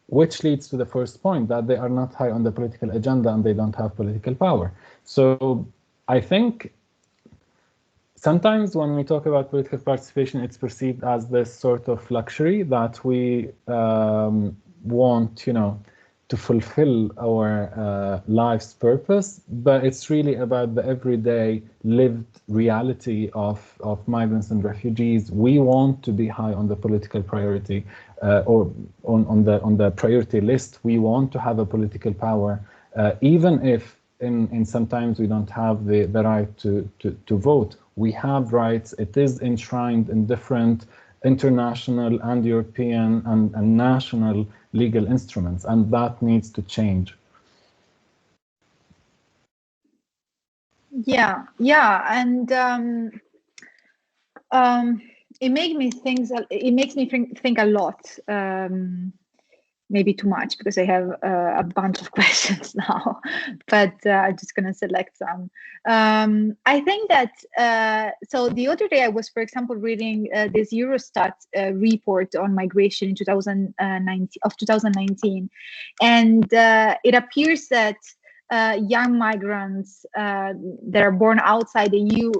Which leads to the first point, that they are not high on the political agenda and they don't have political power. So I think sometimes when we talk about political participation, it's perceived as this sort of luxury that we want, you know, to fulfill our life's purpose, but it's really about the everyday lived reality of migrants and refugees. We want to be high on the political priority, or on the priority list. We want to have a political power, even if in sometimes we don't have the right to vote. We have rights. It is enshrined in different international and European and national legal instruments, and that needs to change.
Yeah, and it makes me think a lot, maybe too much because I have a bunch of questions now, but I'm just going to select some. I think that, so the other day I was, for example, reading this Eurostat report on migration in 2019, and it appears that young migrants that are born outside the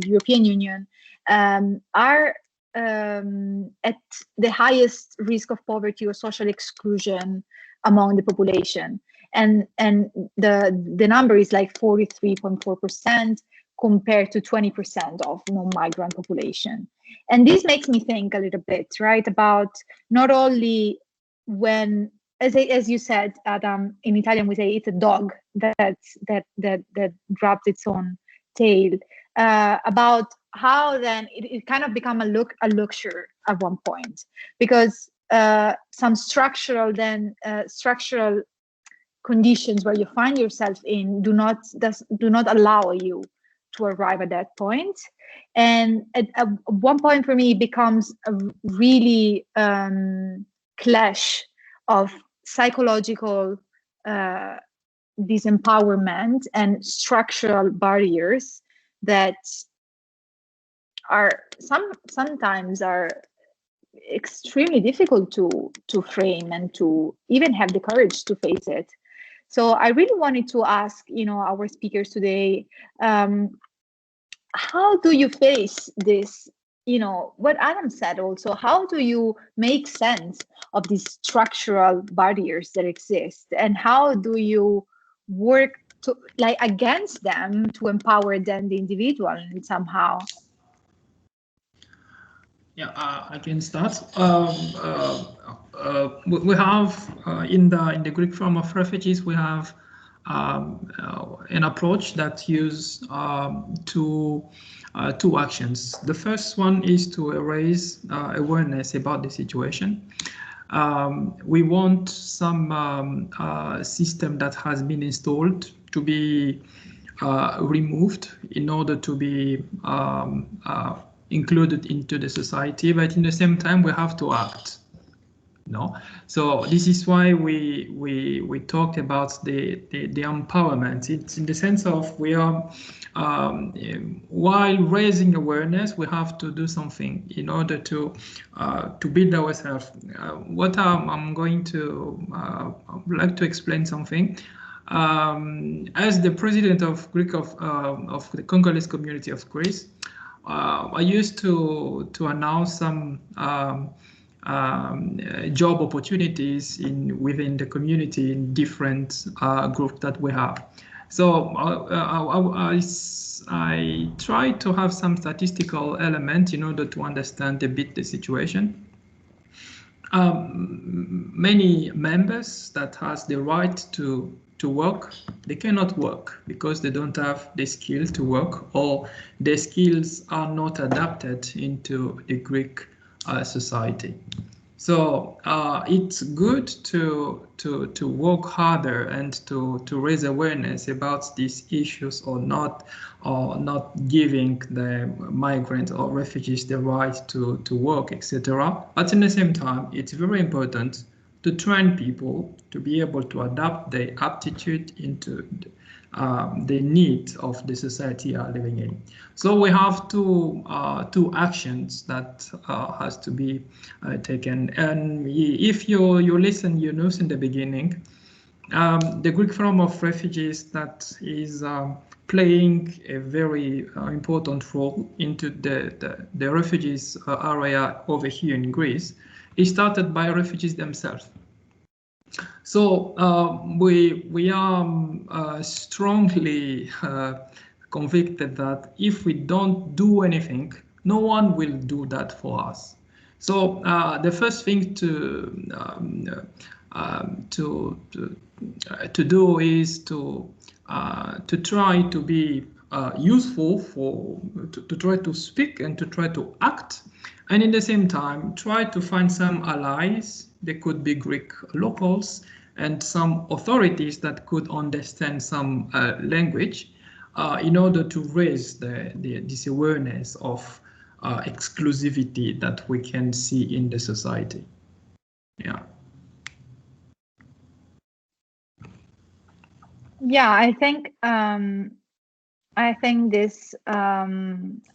European Union are at the highest risk of poverty or social exclusion among the population, and the number is like 43.4% compared to 20% of non-migrant population. And this makes me think a little bit, right, about not only when, as you said, Adam, in Italian we say it's a dog that dropped its own tail, about how then it kind of become a luxury at one point, because some structural conditions where you find yourself in do not allow you to arrive at that point. And at one point for me it becomes a really clash of psychological disempowerment and structural barriers that are sometimes are extremely difficult to frame and to even have the courage to face it. So I really wanted to ask, our speakers today, how do you face this? What Adam said also, how do you make sense of these structural barriers that exist, and how do you work to against them to empower then the individual somehow?
Yeah, I can start. We have in the Greek Forum of Refugees, we have an approach that uses two actions. The first one is to raise awareness about the situation. We want some system that has been installed to be removed in order to be included into the society, but in the same time we have to act. So this is why we talked about the empowerment. It's in the sense of we are while raising awareness, we have to do something in order to build ourselves. What I'm going to like to explain something. As the president of the Congolese community of Greece, I used to announce some job opportunities within the community in different groups that we have. So I try to have some statistical element in order to understand a bit the situation. Many members that has the right to work, they cannot work because they don't have the skill to work, or their skills are not adapted into the Greek society. So it's good to work harder and to raise awareness about these issues, or not giving the migrants or refugees the right to work, etc. But in the same time, it's very important to train people to be able to adapt their aptitude into the needs of the society you are living in. So we have two actions that has to be taken. And if you listen, Yunus, in the beginning, the Greek Forum of Refugees that is playing a very important role into the refugees area over here in Greece. It started by refugees themselves. So we are strongly convicted that if we don't do anything, no one will do that for us. So the first thing to do is to try to be useful, to try to speak and to try to act, and in the same time try to find some allies. They could be Greek locals and some authorities that could understand some language in order to raise this awareness of exclusivity that we can see in the society. Yeah.
Yeah, I think this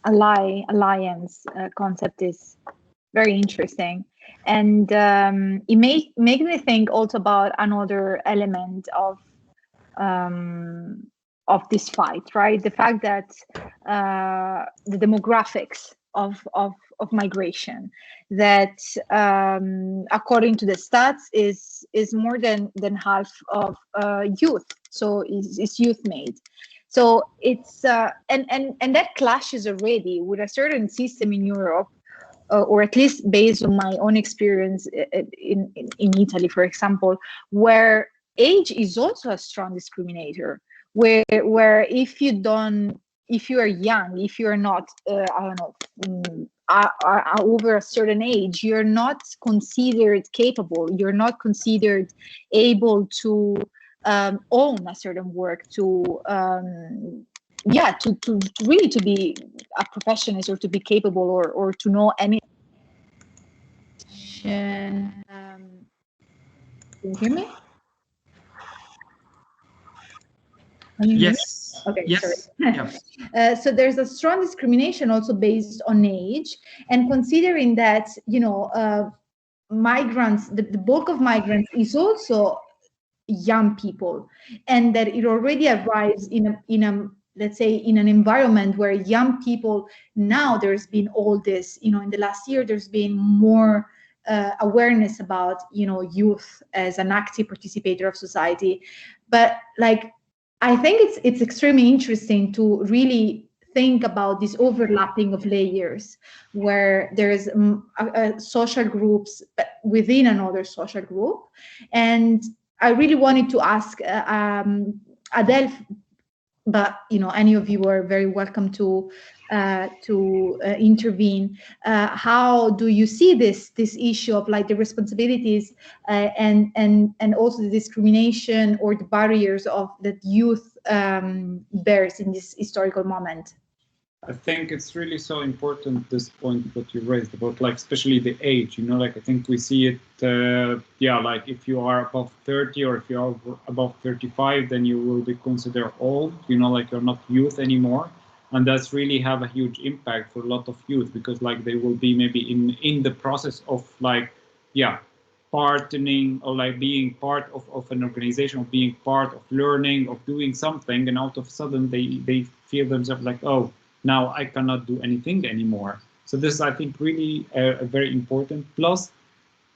alliance concept is very interesting, and it make me think also about another element of this fight, right? The fact that the demographics of migration, that according to the stats is more than half of youth, so is youth made. So it's and that clashes already with a certain system in Europe, or at least based on my own experience in Italy, for example, where age is also a strong discriminator. Where if you are young, if you are not, I don't know, over a certain age, you're not considered capable. You're not considered able to own a certain work, to really to be a professional, or to be capable, or to know any. Can you hear me? Can you hear me?
Yes.
Okay,
Yes.
sorry.
Yeah.
So there's a strong discrimination also based on age, and considering that, migrants, the bulk of migrants is also young people, and that it already arrives in a let's say in an environment where young people, now there's been all this, in the last year there's been more awareness about youth as an active participator of society. But like, I think it's extremely interesting to really think about this overlapping of layers, where there's social groups within another social group. And I really wanted to ask Adele, but any of you are very welcome to intervene. How do you see this issue of like the responsibilities and also the discrimination or the barriers of that youth bears in this historical moment?
I think it's really so important, this point that you raised about, like, especially the age, like, I think we see it, like if you are above 30 or if you are above 35, then you will be considered old, like you're not youth anymore. And that's really have a huge impact for a lot of youth, because like they will be maybe in the process of like, partnering, or like being part of an organization, of being part of learning, of doing something, and out of sudden they feel themselves like, oh, now I cannot do anything anymore. So this is, I think, really a very important. Plus,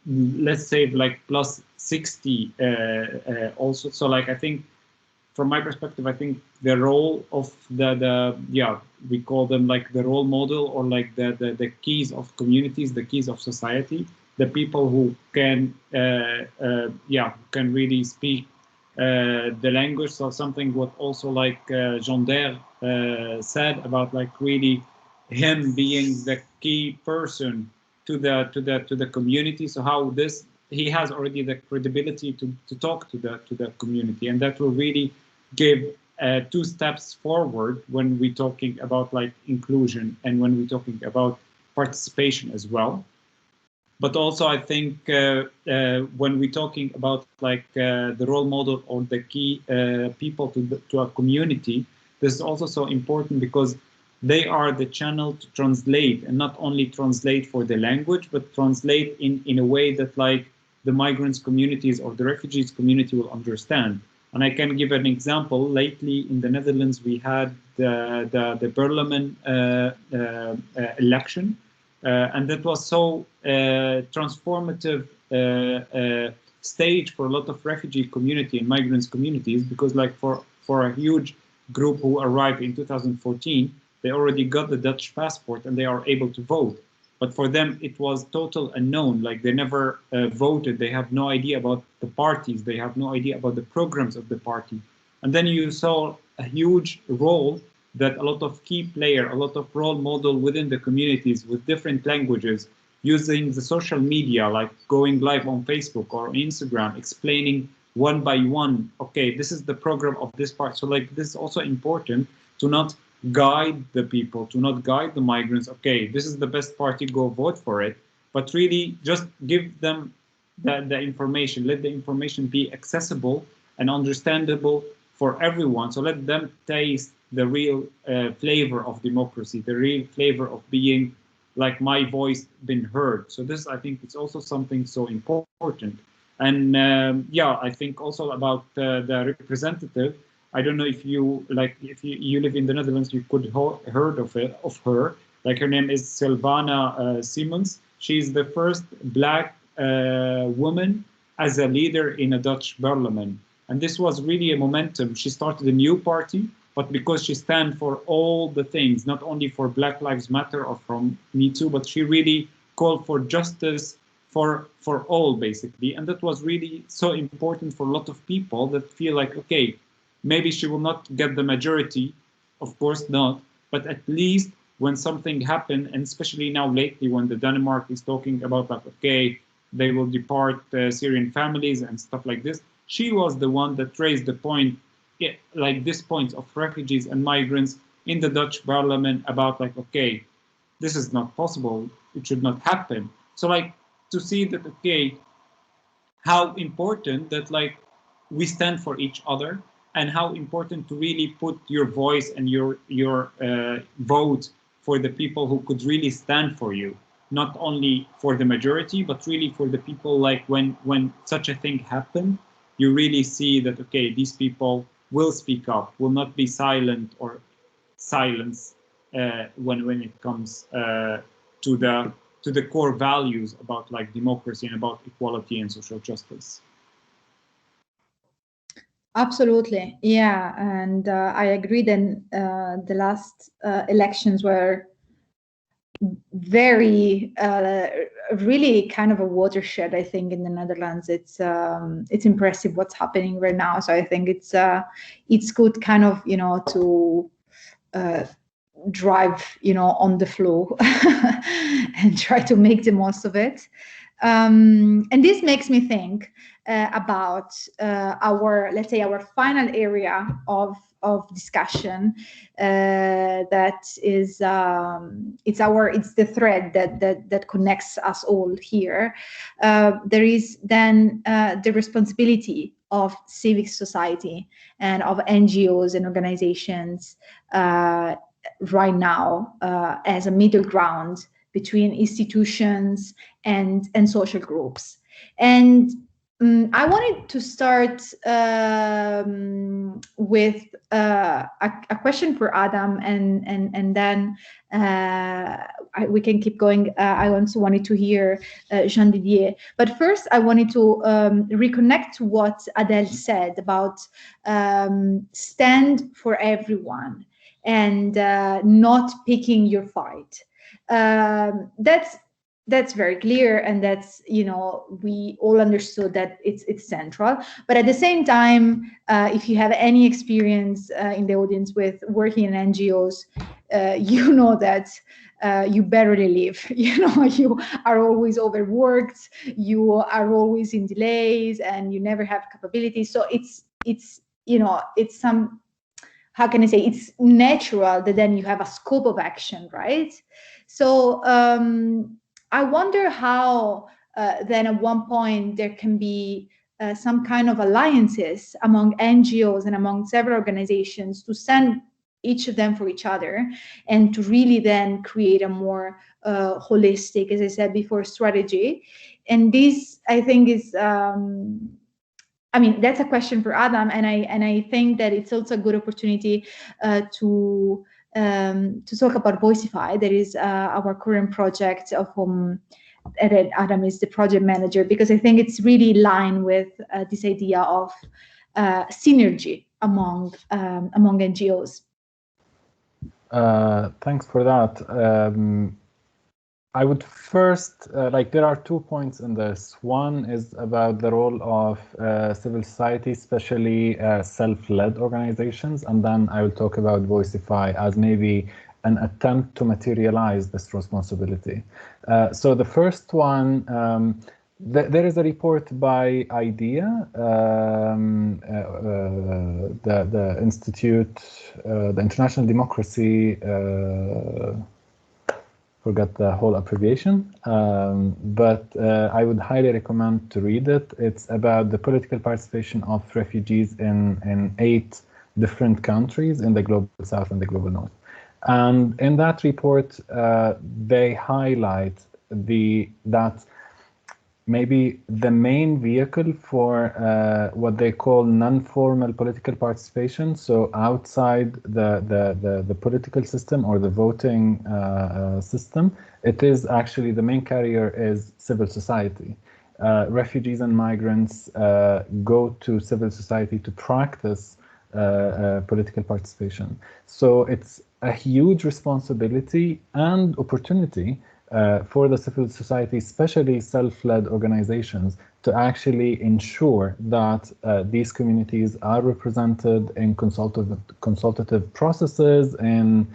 let's say like plus 60 also. So like, I think from my perspective, I think the role of the we call them like the role model, or like the keys of communities, the keys of society, the people who can can really speak the language. So something what also like Jean Dere said about like really him being the key person to the community. So how this, he has already the credibility to talk to the community, and that will really give 2 steps forward when we're talking about like inclusion and when we're talking about participation as well. But also, I think when we're talking about like the role model or the key people to a community, this is also so important, because they are the channel to translate, and not only translate for the language, but translate in a way that like the migrants communities or the refugees community will understand. And I can give an example. Lately in the Netherlands, we had the parliament election. And that was so transformative stage for a lot of refugee community and migrants communities, because like for a huge group who arrived in 2014, they already got the Dutch passport and they are able to vote. But for them, it was total unknown. Like they never voted. They have no idea about the parties. They have no idea about the programs of the party. And then you saw a huge role that a lot of key player, a lot of role model within the communities with different languages, using the social media, like going live on Facebook or Instagram, explaining one by one, okay, this is the program of this part. So like, this is also important to not guide the people, to not guide the migrants, okay, this is the best party, go vote for it, but really just give them the information, let the information be accessible and understandable for everyone. So let them taste the real flavor of democracy, the real flavor of being like my voice been heard. So this, I think, it's also something so important. And yeah, I think also about the representative. I don't know if you if you live in the Netherlands, you could heard of her. Like, her name is Sylvana Simons. She's the first Black woman as a leader in a Dutch parliament. And this was really a momentum. She started a new party, but because she stands for all the things, not only for Black Lives Matter or from Me Too, but she really called for justice for all, basically. And that was really so important for a lot of people that feel like, okay, maybe she will not get the majority, of course not, but at least when something happened, and especially now lately when the Denmark is talking about like, okay, they will depart Syrian families and stuff like this, she was the one that raised the point, like this point of refugees and migrants in the Dutch parliament about like, okay, this is not possible, it should not happen. So like, to see that, okay, how important that like we stand for each other, and how important to really put your voice and your vote for the people who could really stand for you, not only for the majority, but really for the people. Like when such a thing happened, you really see that, okay, these people will speak up, will not be silent or silence when it comes to the core values about like democracy and about equality and social justice.
Absolutely, yeah, and I agree. Then the last elections were very, really kind of a watershed, I think, in the Netherlands. It's impressive what's happening right now. So I think it's good, kind of, you know, to drive, you know, on the flow and try to make the most of it. And this makes me think about our, let's say, our final area of discussion. That is, it's the thread that connects us all here. There is then the responsibility of civic society and of NGOs and organizations right now as a middle ground between institutions and social groups. And I wanted to start with a question for Adam, and then we can keep going. I also wanted to hear Jean Didier. But first, I wanted to reconnect to what Adele said about stand for everyone and not picking your fight. That's very clear, and that's, you know, we all understood that it's central. But at the same time, if you have any experience in the audience with working in NGOs, you know that you barely live. You know, you are always overworked, you are always in delays, and you never have capabilities. So it's you know, it's some, how can I say, it's natural that then you have a scope of action, right? So I wonder how then at one point there can be some kind of alliances among NGOs and among several organizations to stand each of them for each other, and to really then create a more holistic, as I said before, strategy. And this, I think, is I mean, that's a question for Adam, and I think that it's also a good opportunity to talk about Voicify. That is our current project of whom Adam is the project manager, because I think it's really in line with this idea of synergy among NGOs.
Thanks for that. I would first, like, there are 2 points in this. One is about the role of civil society, especially self-led organizations, and then I will talk about Voicify as maybe an attempt to materialize this responsibility. So the first one, there is a report by IDEA, the Institute, the International Democracy, forgot the whole abbreviation, but I would highly recommend to read it. It's about the political participation of refugees in 8 different countries in the global south and the global north. And in that report, they highlight that maybe the main vehicle for what they call non-formal political participation, so outside the political system or the voting system, it is actually the main carrier is civil society. Refugees and migrants go to civil society to practice political participation. So it's a huge responsibility and opportunity for the civil society, especially self-led organizations, to actually ensure that these communities are represented in consultative processes, in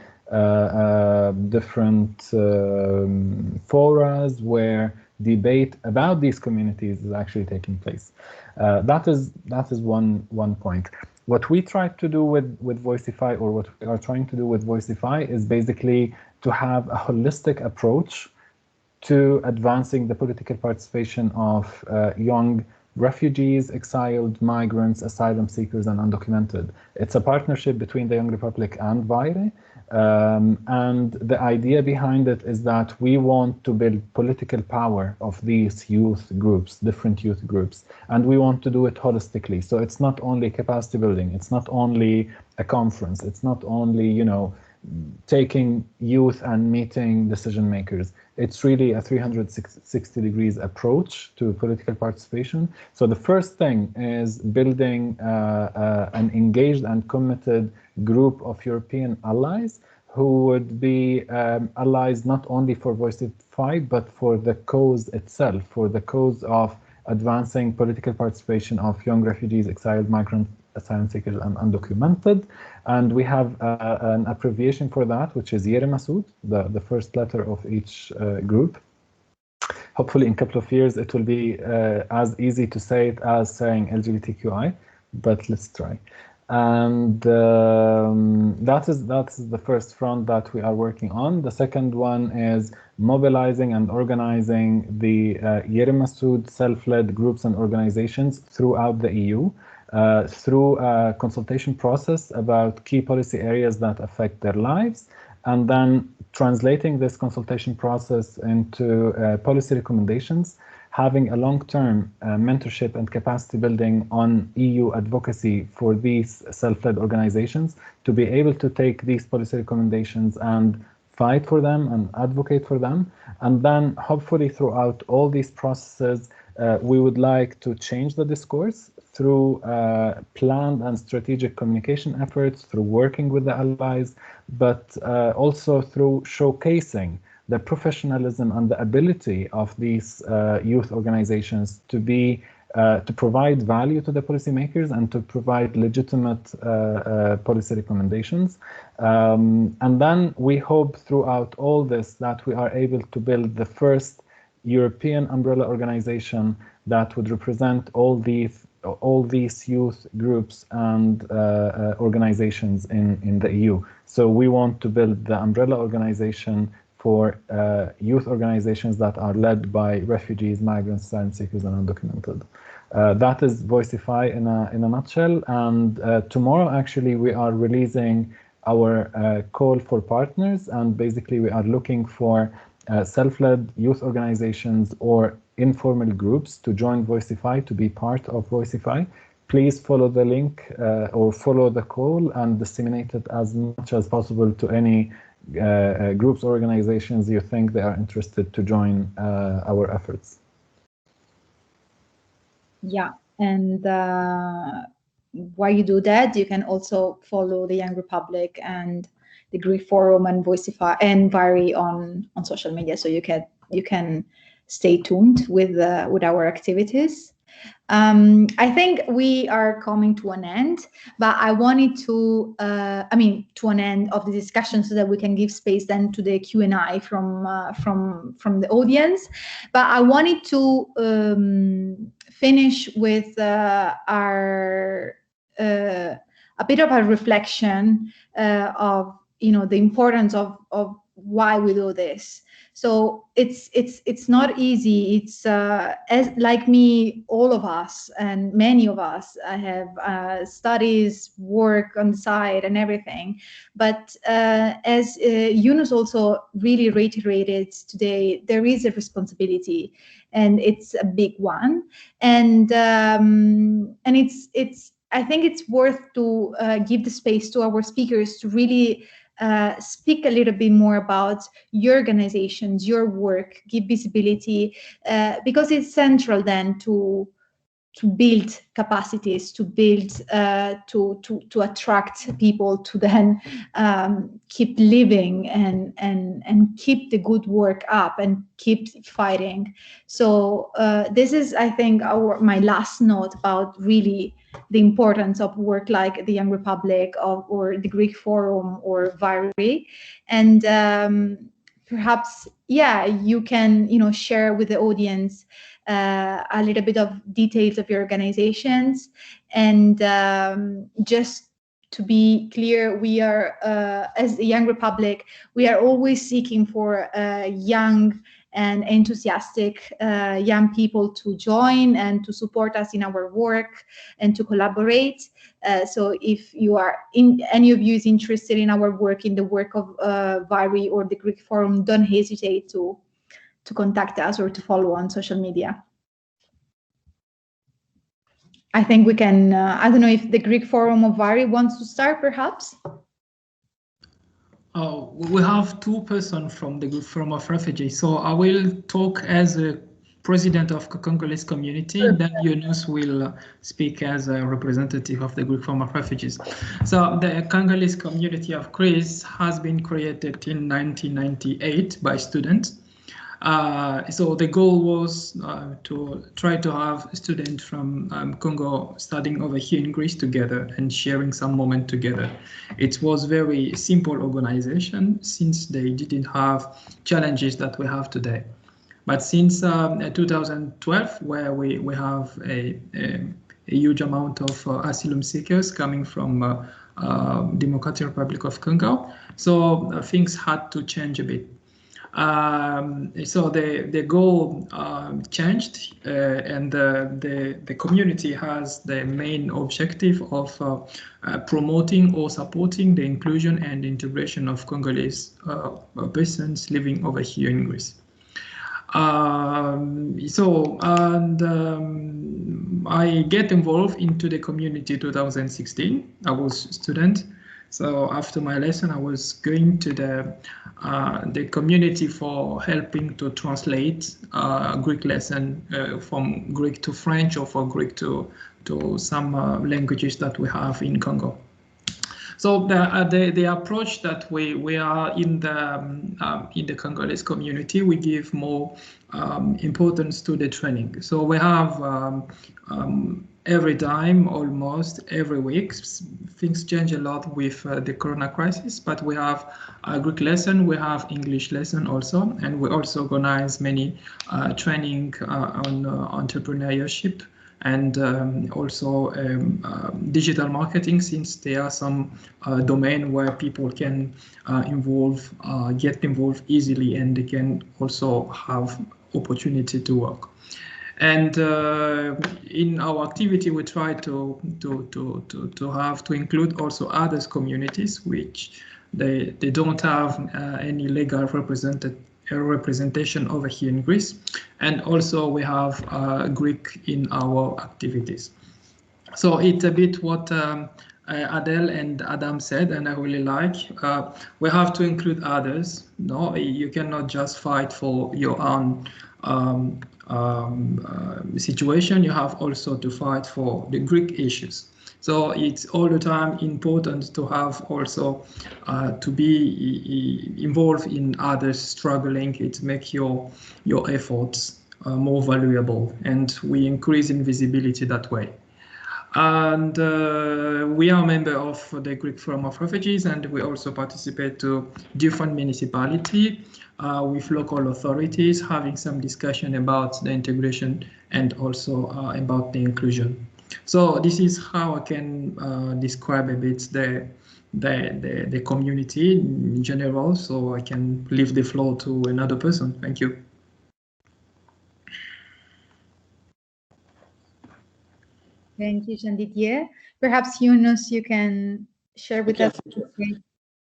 different forums where debate about these communities is actually taking place. That is one point. What we try to do with Voicify, or what we are trying to do with Voicify, is basically to have a holistic approach to advancing the political participation of young refugees, exiled migrants, asylum seekers, and undocumented. It's a partnership between the Young Republic and VAIRE. And the idea behind it is that we want to build political power of these youth groups, different youth groups, and we want to do it holistically. So it's not only capacity building, it's not only a conference, it's not only, you know, taking youth and meeting decision makers. It's really a 360 degrees approach to political participation. So the first thing is building an engaged and committed group of European allies who would be allies not only for Voicify, but for the cause itself, for the cause of advancing political participation of young refugees, exiled migrants, asylum seekers, and undocumented. And we have an abbreviation for that, which is Yere Masood, the first letter of each group. Hopefully in a couple of years, it will be as easy to say it as saying LGBTQI, but let's try. And that's the first front that we are working on. The second one is mobilizing and organizing the Yere Masood self-led groups and organizations throughout the EU. Through a consultation process about key policy areas that affect their lives, and then translating this consultation process into policy recommendations, having a long-term mentorship and capacity building on EU advocacy for these self-led organizations to be able to take these policy recommendations and fight for them and advocate for them. And then hopefully throughout all these processes, we would like to change the discourse through planned and strategic communication efforts, through working with the allies, but also through showcasing the professionalism and the ability of these youth organizations to provide value to the policymakers and to provide legitimate policy recommendations. And then we hope throughout all this that we are able to build the first European umbrella organization that would represent all these youth groups and organizations in the EU. So we want to build the umbrella organization for youth organizations that are led by refugees, migrants, asylum seekers, and undocumented. That is Voicify in a nutshell. And tomorrow, actually, we are releasing our call for partners, and basically we are looking for self-led youth organizations or informal groups to join Voicify, to be part of Voicify. Please follow the link or follow the call and disseminate it as much as possible to any groups or organizations you think they are interested to join our efforts.
Yeah, and while you do that, you can also follow the Young Republic and the Greek Forum and Voicify and VAIRE on social media, so you can stay tuned with our activities. I think we are coming to an end, but I wanted to, to an end of the discussion so that we can give space then to the Q&A from the audience. But I wanted to finish with a bit of a reflection of the importance of why we do this. So it's not easy. It's as like me, all of us and many of us have studies, work on the side and everything. But as Yunus also really reiterated today, there is a responsibility, and it's a big one. And it's I think it's worth to give the space to our speakers to really speak a little bit more about your organizations, your work, give visibility, because it's central then to build capacities, to build, to attract people to then keep living and keep the good work up and keep fighting. So this is, I think, my last note about really the importance of work like the Young Republic or the Greek Forum or VARI. And perhaps, yeah, you can, share with the audience a little bit of details of your organizations. And just to be clear, we are, as the Young Republic, we are always seeking for young and enthusiastic young people to join and to support us in our work and to collaborate. So if any of you is interested in our work, in the work of VARI or the Greek Forum, don't hesitate to contact us or to follow on social media. I think we can, I don't know if the Greek Forum of VARI wants to start, perhaps?
We have two persons from the Greek Forum of Refugees, so I will talk as a president of the Congolese community, and then Yunus will speak as a representative of the Greek Forum of Refugees. So the Congolese community of Greece has been created in 1998 by students. So the goal was to try to have students from Congo studying over here in Greece together and sharing some moment together. It was very simple organization since they didn't have challenges that we have today. But since 2012, where we have a huge amount of asylum seekers coming from Democratic Republic of Congo, so things had to change a bit. So the goal changed, and the community has the main objective of promoting or supporting the inclusion and integration of Congolese persons living over here in Greece. I get involved into the community 2016. I was a student. So after my lesson, I was going to the community for helping to translate Greek lesson from Greek to French or from Greek to some languages that we have in Congo. So the approach that we are in the Congolese community, we give more importance to the training. So we have every time, almost every week, things change a lot with the Corona crisis, but we have a Greek lesson, we have English lesson also, and we also organize many training on entrepreneurship and also digital marketing, since there are some domain where people can get involved easily, and they can also have opportunity to work. And in our activity, we try to include also others communities which they don't have any legal representation over here in Greece, and also we have Greek in our activities. So it's a bit what Adele and Adam said, and I really like. We have to include others. No, you cannot just fight for your own situation. You have also to fight for the Greek issues. So it's all the time important to have also to be involved in others struggling. It makes your efforts more valuable, and we increase in visibility that way. And we are a member of the Greek Forum of Refugees, and we also participate to different municipalities with local authorities, having some discussion about the integration and also about the inclusion. So this is how I can describe a bit the community in general. So I can leave the floor to another person. Thank you.
Thank you, Jean-Didier. Perhaps Yunus, you can share with us.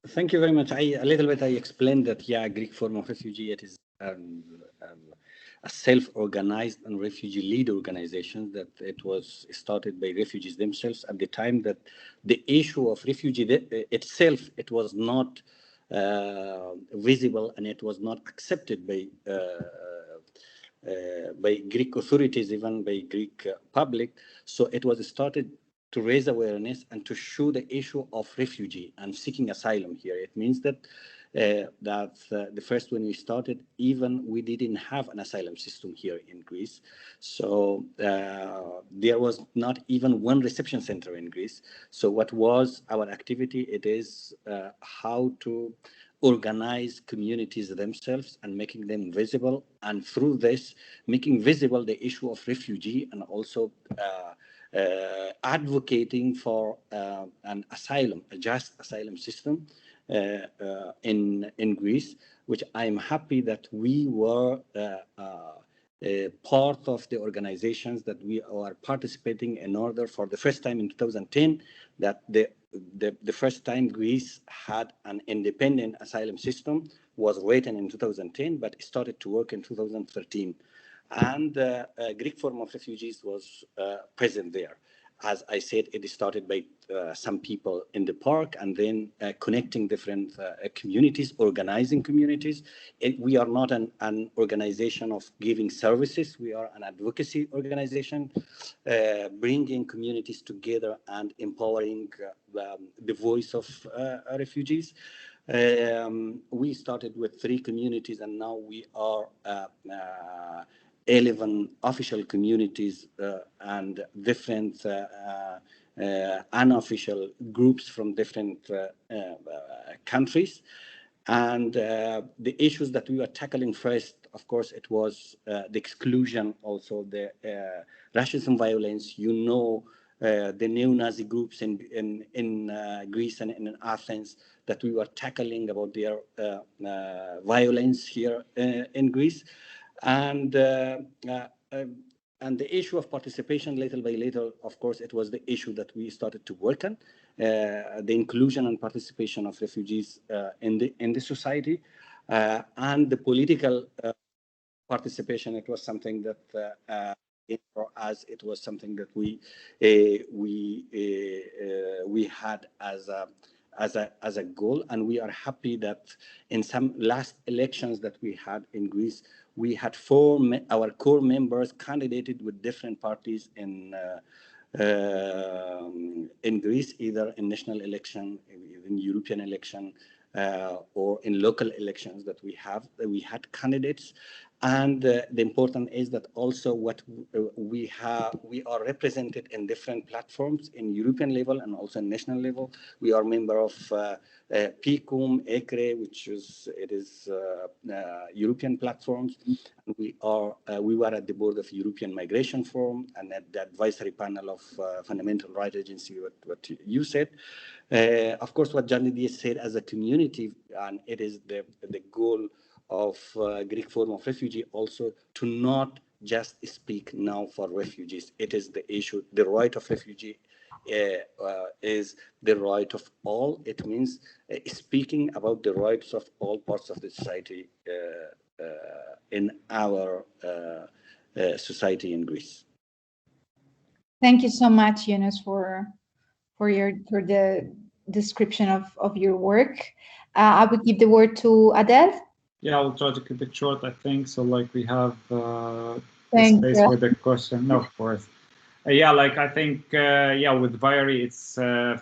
Thank you very much. A little bit I explained that, yeah, Greek form of refugee, it is a self-organized and refugee-led organization, that it was started by refugees themselves at the time that the issue of refugee itself, it was not visible, and it was not accepted by Greek authorities, even by Greek public. So it was started to raise awareness and to show the issue of refugee and seeking asylum here. It means that the first when we started, even we didn't have an asylum system here in Greece. So there was not even one reception center in Greece. So what was our activity? It is how to organize communities themselves and making them visible, and through this making visible the issue of refugee, and also advocating for an asylum, a just asylum system in Greece, which I'm happy that we were part of the organizations that we are participating in order for the first time in 2010, that the first time Greece had an independent asylum system was written in 2010, but it started to work in 2013. And Greek form of refugees was present there. As I said, it started by some people in the park, and then connecting different communities, organizing communities. We are not an organization of giving services. We are an advocacy organization, bringing communities together and empowering the voice of refugees. We started with 3 communities, and now we are 11 official communities and different unofficial groups from different countries. And the issues that we were tackling first, of course, it was the exclusion, also the racism, violence. You know, the neo-Nazi groups in Greece and in Athens, that we were tackling about their violence here in Greece. And the issue of participation, little by little, of course, it was the issue that we started to work on, the inclusion and participation of refugees in the society, and the political participation. It was something that for us, it was something that we had as a goal, and we are happy that in some last elections that we had in Greece, we had our core members candidated with different parties in Greece, either in national election, in European election, or in local elections that we had candidates. And the important is that also what we are represented in different platforms in European level and also in national level. We are member of PICUM, ECRE, which is European platforms. And we were at the board of European Migration Forum and at the advisory panel of Fundamental Rights Agency, what you said. Of course, what Jean-Didier said as a community, and it is the goal of Greek form of refugee also to not just speak now for refugees. It is the issue, the right of refugee is the right of all. It means speaking about the rights of all parts of the society in our society in Greece.
Thank you so much, Yunus, for the description of your work. I would give the word to Adel.
Yeah, I'll try to keep it short, I think. So, like, we have space for the question. No, of course. I think, with Viary, it's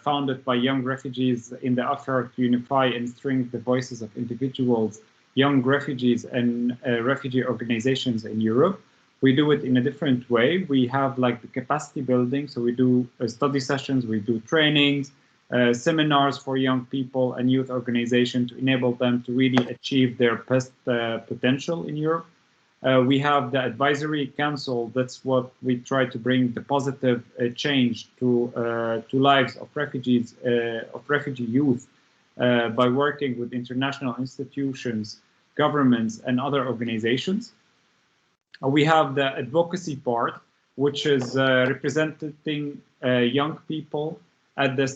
founded by young refugees in the effort to unify and strengthen the voices of individuals, young refugees, and refugee organizations in Europe. We do it in a different way. We have like the capacity building. So we do study sessions, we do trainings, seminars for young people and youth organizations to enable them to really achieve their best potential in Europe. We have the advisory council. That's what we try to bring the positive change to lives of refugees, of refugee youth, by working with international institutions, governments, and other organizations. We have the advocacy part, which is representing young people at the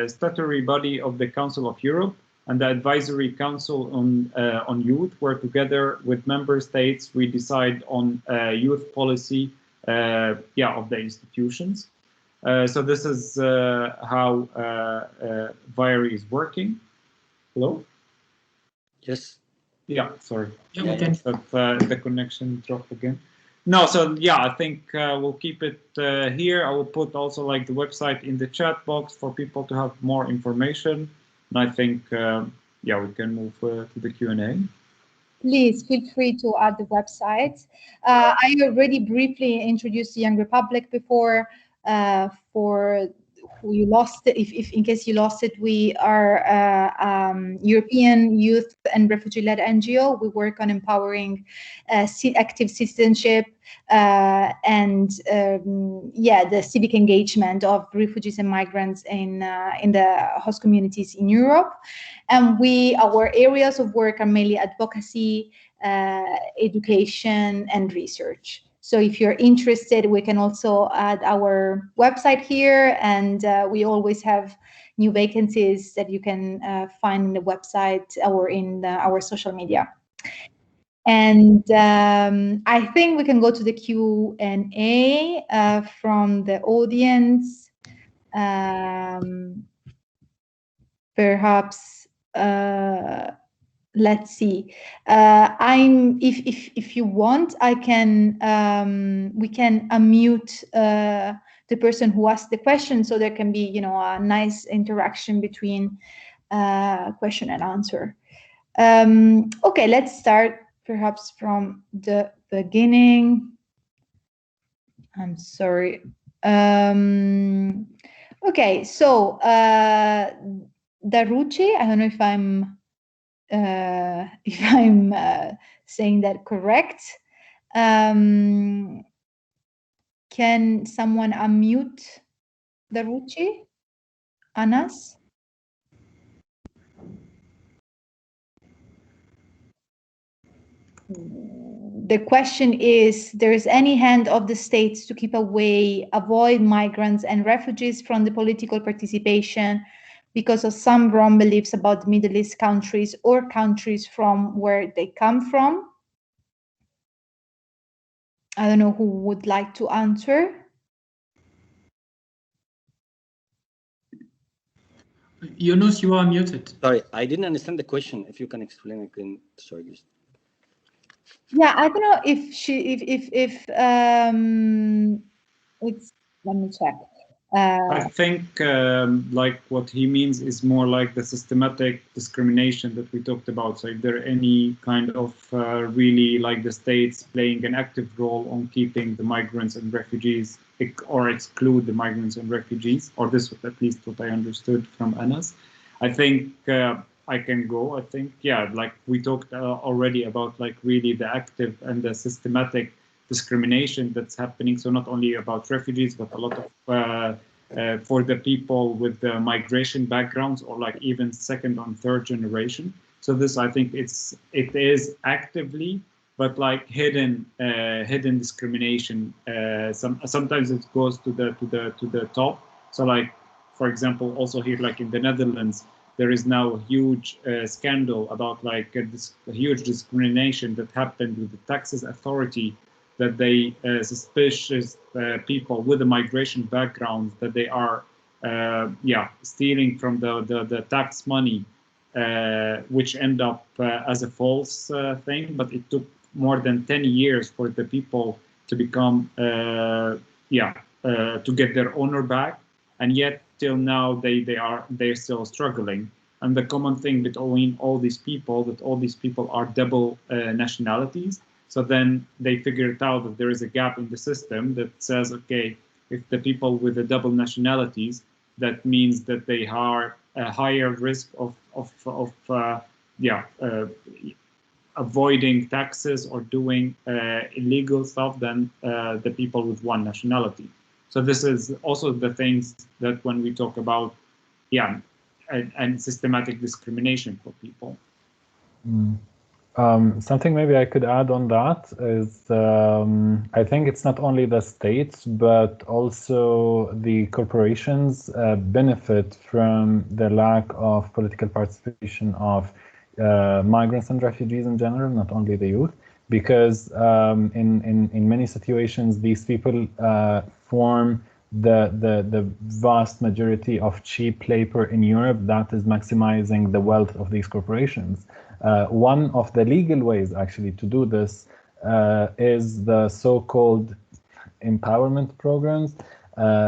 statutory body of the Council of Europe and the Advisory Council on Youth, where together with member states we decide on youth policy, of the institutions. So this is how VIRE is working. Hello?
Yes.
Yeah, sorry.
Yeah, we can.
But the connection dropped again. No, so yeah, I think we'll keep it here. I will put also like the website in the chat box for people to have more information. And I think, yeah, we can move to the Q&A.
Please feel free to add the website. I already briefly introduced the Young Republic before. For who you lost it, if in case you lost it, we are European youth and refugee-led NGO. We work on empowering active citizenship and the civic engagement of refugees and migrants in the host communities in Europe. And our areas of work are mainly advocacy, education, and research. So if you're interested, we can also add our website here, and we always have new vacancies that you can find in the website or in our social media. And I think we can go to the Q&A from the audience. Perhaps let's see. If you want, I can we can unmute the person who asked the question, so there can be a nice interaction between question and answer. Okay, let's start perhaps from the beginning. I'm sorry. Okay, so Darucci, I don't know if I'm saying that correct. Can someone unmute Darucci? Anas? The question is, there is any hand of the states to keep avoid migrants and refugees from the political participation because of some wrong beliefs about Middle East countries or countries from where they come from? I don't know who would like to answer.
Yunus, you are muted.
Sorry, I didn't understand the question. If you can explain again, sorry.
Yeah, I don't know if it's, let me check.
I think like what he means is more like the systematic discrimination that we talked about. So if there are any kind of really like the states playing an active role on keeping the migrants and refugees or exclude the migrants and refugees, or this was at least what I understood from Anas. I think I can go. I think, yeah, like we talked already about like really the active and the systematic discrimination that's happening. So not only about refugees, but a lot of for the people with the migration backgrounds or like even second and third generation. So this, I think it is actively, but like hidden discrimination. Sometimes it goes to the top. So like, for example, also here, like in the Netherlands, there is now a huge scandal about like a huge discrimination that happened with the taxes authority, that they suspicious people with a migration background that they are stealing from the tax money, which end up as a false thing. But it took more than 10 years for the people to become to get their honor back, and yet till now they're still struggling. And the common thing between all these people, that all these people are double nationalities. So then they figured out that there is a gap in the system that says, okay, if the people with the double nationalities, that means that they are a higher risk of avoiding taxes or doing illegal stuff than the people with one nationality. So this is also the things that when we talk about, yeah, and systematic discrimination for people.
Something maybe I could add on that is I think it's not only the states, but also the corporations benefit from the lack of political participation of migrants and refugees in general, not only the youth, because in many situations, these people form the vast majority of cheap labor in Europe that is maximizing the wealth of these corporations. One of the legal ways actually to do this is the so-called empowerment programs.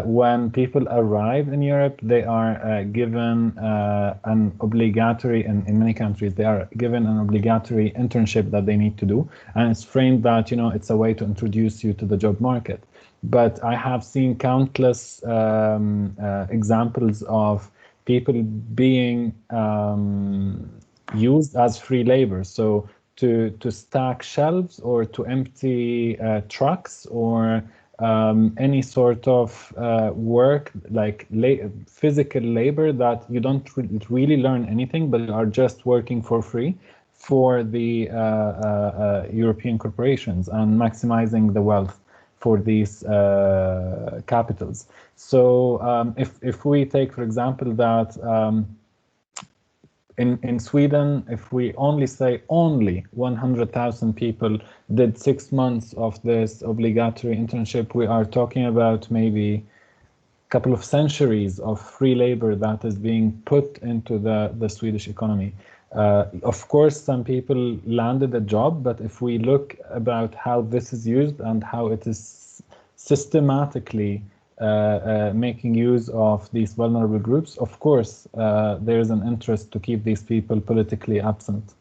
When people arrive in Europe, they are given an obligatory, in many countries, they are given an obligatory internship that they need to do. And it's framed that, you know, it's a way to introduce you to the job market. But I have seen countless examples of people being used as free labor. So to stack shelves or to empty trucks or any sort of work like physical labor that you don't really learn anything, but are just working for free for the European corporations and maximizing the wealth for these capitals. So if we take, for example, that in Sweden, if we only say only 100,000 people did 6 months of this obligatory internship, we are talking about maybe a couple of centuries of free labor that is being put into the Swedish economy. Of course, some people landed a job, but if we look about how this is used and how it is systematically making use of these vulnerable groups, of course, there is an interest to keep these people politically absent.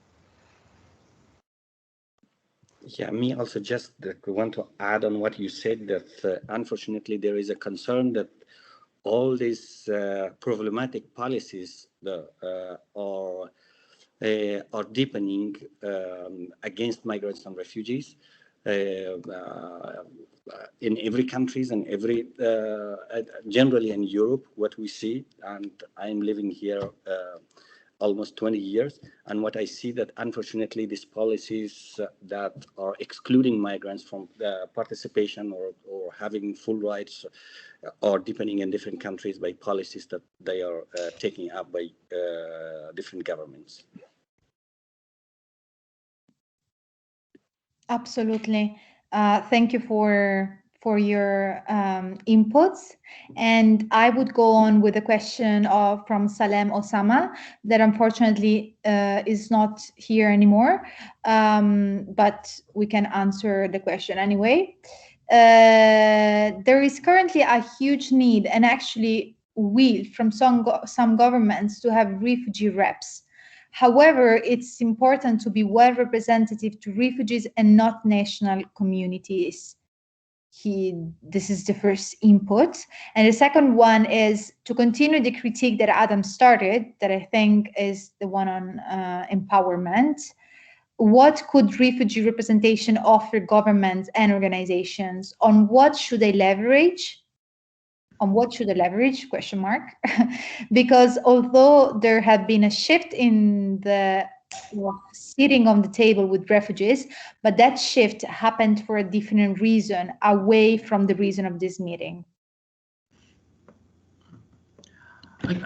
Yeah, me also just want to add on what you said that unfortunately there is a concern that all these problematic policies are deepening against migrants and refugees in every countries and every generally in Europe. What we see, and I'm living here almost 20 years, and what I see that unfortunately these policies that are excluding migrants from participation or having full rights are deepening in different countries by policies that they are taking up by different governments.
Absolutely. Thank you for your inputs. And I would go on with a question from Salem Osama that unfortunately is not here anymore, but we can answer the question anyway. There is currently a huge need and actually will from some governments to have refugee reps. However, it's important to be well representative to refugees and not national communities. This is the first input. And the second one is to continue the critique that Adam started, that I think is the one on empowerment. What could refugee representation offer governments and organizations? On what should they leverage? On what should they leverage? Question mark. Because although there had been a shift in the sitting on the table with refugees, but that shift happened for a different reason, away from the reason of this meeting.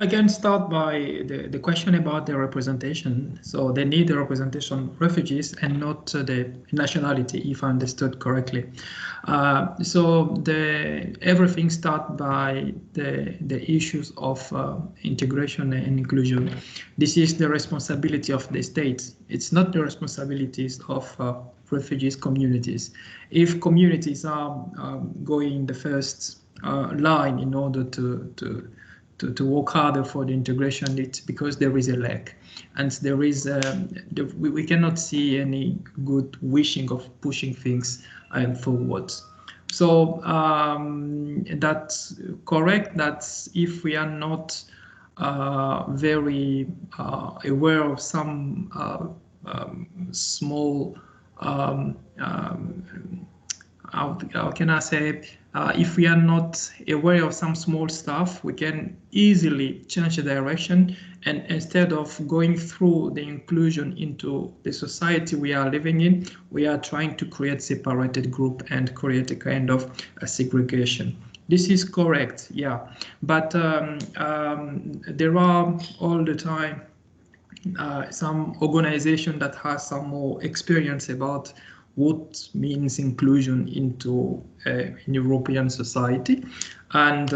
I can start by the question about the representation. So they need the representation of refugees and not the nationality, if I understood correctly. So everything starts by the issues of integration and inclusion. This is the responsibility of the states. It's not the responsibilities of refugees communities. If communities are going the first line in order to work harder for the integration, it's because there is a lack, and there is we cannot see any good wishing of pushing things forward. So that's correct. That's if we are not very aware of some small, how can I say, if we are not aware of some small stuff, we can easily change the direction. And instead of going through the inclusion into the society we are living in, we are trying to create separated group and create a kind of a segregation. This is correct, yeah. But there are all the time some organization that has some more experience about what means inclusion into in European society, and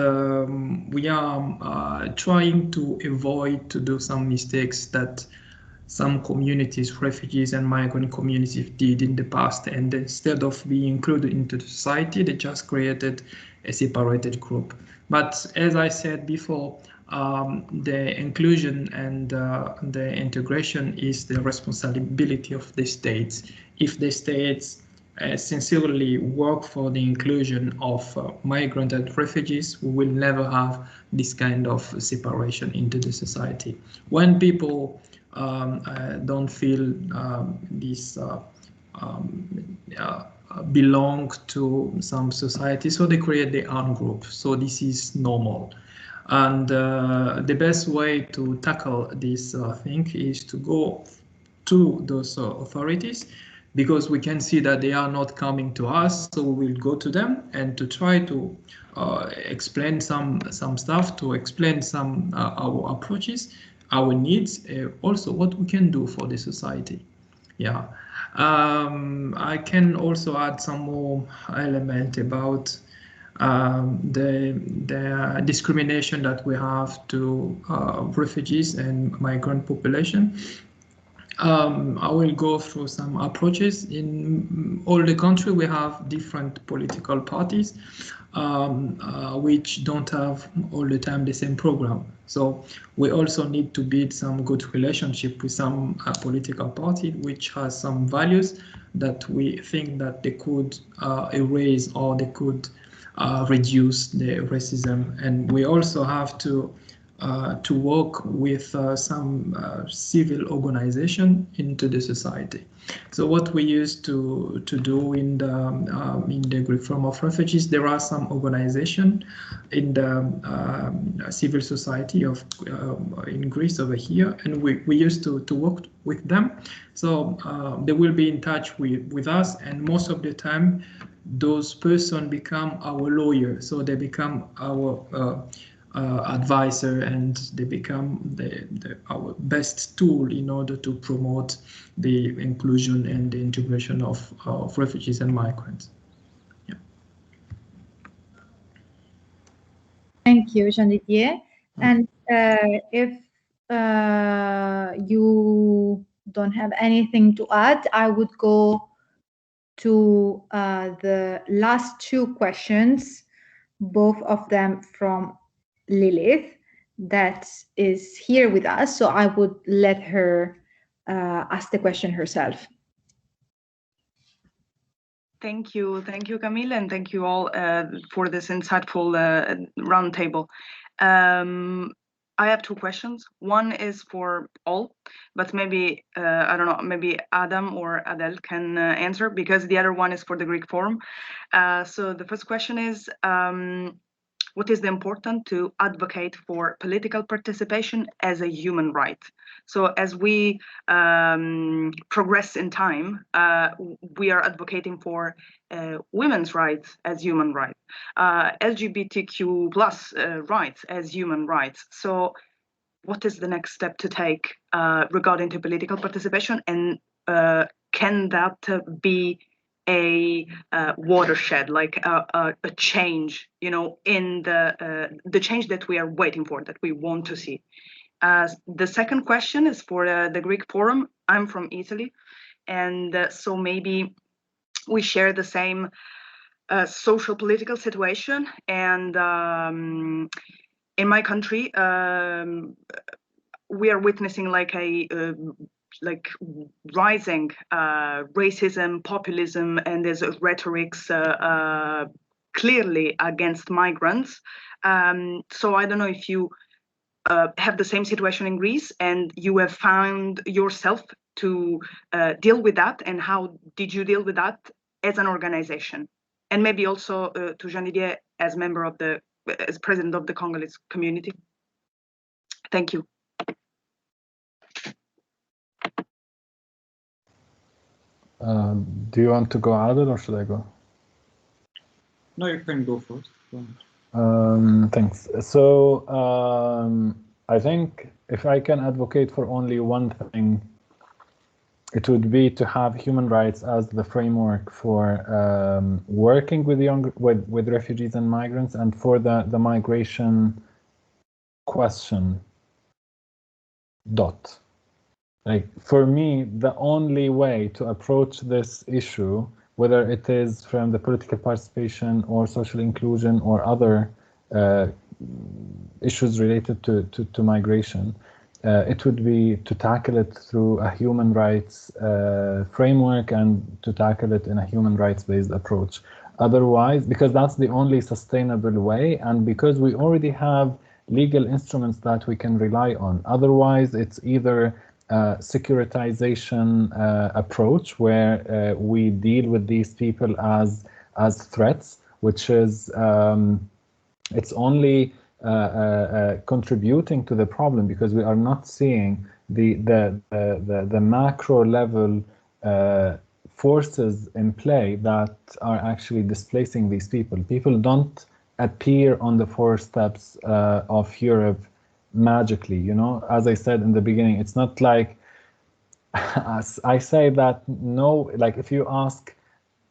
we are trying to avoid to do some mistakes that some communities, refugees and migrant communities did in the past, and instead of being included into the society, they just created a separated group. But as I said before, the inclusion and the integration is the responsibility of the states. If the states sincerely work for the inclusion of migrant and refugees, we will never have this kind of separation into the society. When people don't feel this belong to some society, so they create their own group. So this is normal. And the best way to tackle this thing is to go to those authorities, because we can see that they are not coming to us, so we will go to them and to try to explain some stuff, to explain some our approaches, our needs, also what we can do for the society. Yeah, I can also add some more element about the discrimination that we have to refugees and migrant population. I will go through some approaches. In all the country, we have different political parties which don't have all the time the same program. So we also need to build some good relationship with some political party which has some values that we think that they could erase or they could reduce the racism. And we also have to work with some civil organization into the society. So what we used to do in the Greek Forum of Refugees, there are some organization in the civil society of in Greece over here, and we used to work with them. So they will be in touch with us, and most of the time those persons become our lawyer, so they become our advisor, and they become our best tool in order to promote the inclusion and the integration of refugees and migrants. Yeah.
Thank you, Jean-Didier. And if you don't have anything to add, I would go to the last two questions, both of them from Lilith, that is here with us. So I would let her ask the question herself.
Thank you, Camille, and thank you all for this insightful roundtable. I have two questions. One is for all, but maybe, I don't know, maybe Adam or Adel can answer, because the other one is for the Greek Forum. So the first question is, what is the important to advocate for political participation as a human right? So as we progress in time, we are advocating for women's rights as human rights, LGBTQ plus rights as human rights. So what is the next step to take regarding to political participation, and can that be a watershed, like a change, you know, in the change that we are waiting for, that we want to see? The second question is for the Greek Forum. I'm from Italy, and so maybe we share the same social political situation. And in my country, we are witnessing like a rising racism, populism, and there's rhetorics clearly against migrants. So I don't know if you have the same situation in Greece, and you have found yourself to deal with that, and how did you deal with that as an organization? And maybe also to Jean-Didier as member of as president of the Congolese community. Thank you.
Do you want to go, Adel, or should I go?
No, you can go first. Go ahead.
Thanks. So I think if I can advocate for only one thing, it would be to have human rights as the framework for working with refugees and migrants, and for the migration question. Like, for me, the only way to approach this issue, whether it is from the political participation or social inclusion or other issues related to migration, it would be to tackle it through a human rights framework, and to tackle it in a human rights-based approach. Otherwise, because that's the only sustainable way, and because we already have legal instruments that we can rely on. Otherwise, it's either securitization approach, where we deal with these people as threats, which is it's only contributing to the problem, because we are not seeing the macro level forces in play that are actually displacing these people. People don't appear on the footsteps of Europe magically, you know. As I said in the beginning, it's not like I say that if you ask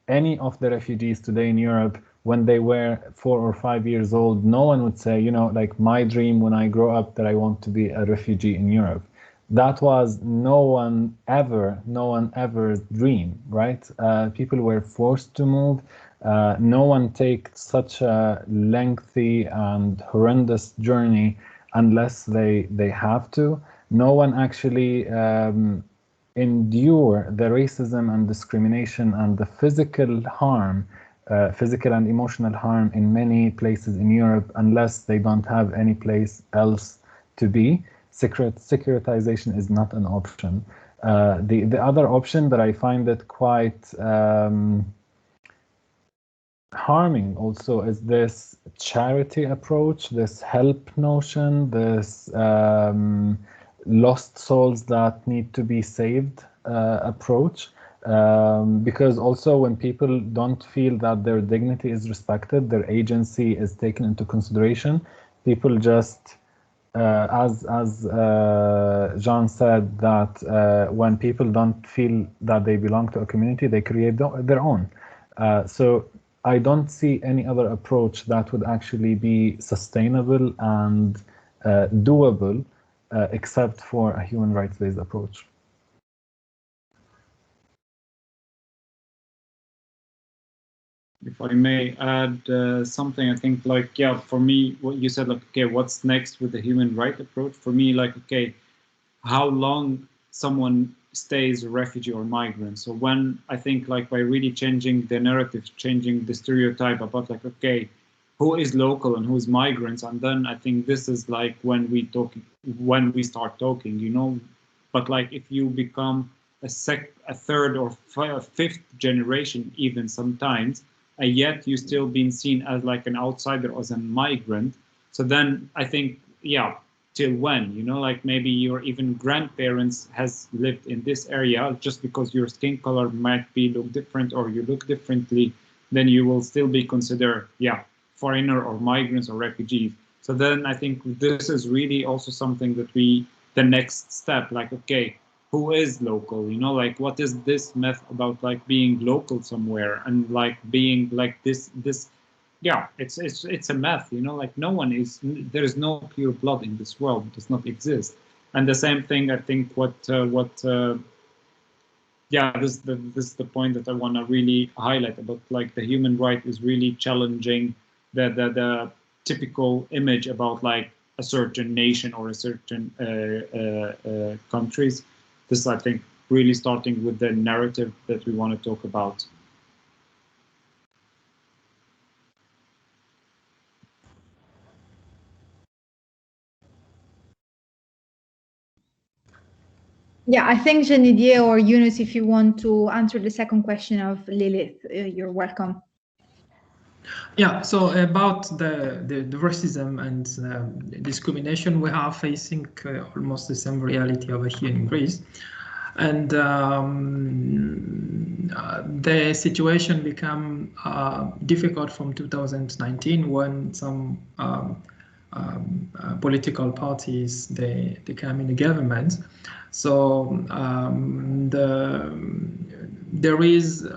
any of the refugees today in Europe when they were 4 or 5 years old, no one would say, you know, like, my dream when I grow up that I want to be a refugee in Europe. That was no one ever's dream, right? People were forced to move. No one takes such a lengthy and horrendous journey unless they have to. No one actually endure the racism and discrimination and the physical harm, physical and emotional harm in many places in Europe unless they don't have any place else to be. Securitization is not an option. The other option that I find it quite harming also is this charity approach, this help notion, this lost souls that need to be saved approach. Because also when people don't feel that their dignity is respected, their agency is taken into consideration, people just, as Jean said, that when people don't feel that they belong to a community, they create their own. So I don't see any other approach that would actually be sustainable and doable except for a human rights-based approach.
If I may add something, I think, like, yeah, for me, what you said, like, okay, what's next with the human right approach? For me, like, okay, how long someone stays a refugee or migrant. So when, I think, like, by really changing the narrative, changing the stereotype about, like, okay, who is local and who is migrants, and then I think this is like when we start talking, you know. But like, if you become a third or fifth generation, even sometimes, and yet you still being seen as like an outsider or as a migrant, so then I think, yeah, till when, you know, like, maybe your even grandparents has lived in this area, just because your skin color might be look different or you look differently, then you will still be considered, yeah, foreigner or migrants or refugees. So then I think this is really also something that the next step, like, okay, who is local, you know, like, what is this myth about, like, being local somewhere and like being like this, yeah, it's a myth, you know, like, no one is, there is no pure blood in this world, it does not exist. And the same thing, I think, yeah, this is the point that I want to really highlight about, like, the human right is really challenging the typical image about, like, a certain nation or a certain countries. This is, I think, really starting with the narrative that we want to talk about.
Yeah, I think Janidier or Yunus, if you want to answer the second question of Lilith, you're welcome.
Yeah, so about the racism and discrimination, we are facing almost the same reality over here in Greece. And the situation became difficult from 2019 when some political parties they came in the government. So there is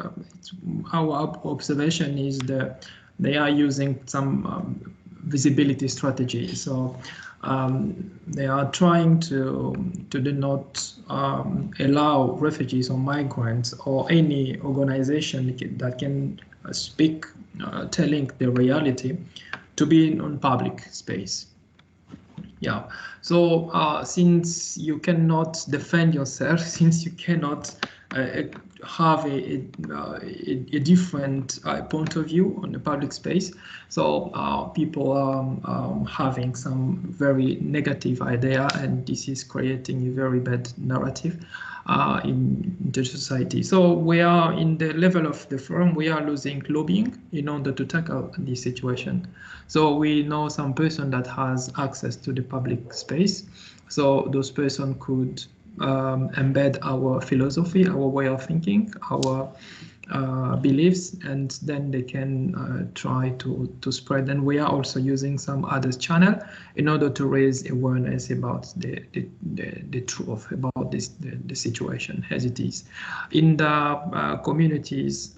our observation is that they are using some visibility strategy. So they are trying to do not allow refugees or migrants or any organization that can speak, telling the reality, to be on public space. Yeah. So since you cannot defend yourself, since you cannot have a different point of view on the public space, so people are having some very negative idea, and this is creating a very bad narrative in the society. So we are in the level of the forum, we are losing lobbying in order to tackle this situation. So we know some person that has access to the public space. So those person could embed our philosophy, our way of thinking, our beliefs, and then they can try to spread. And we are also using some other channel in order to raise awareness about the truth about the situation as it is. In the communities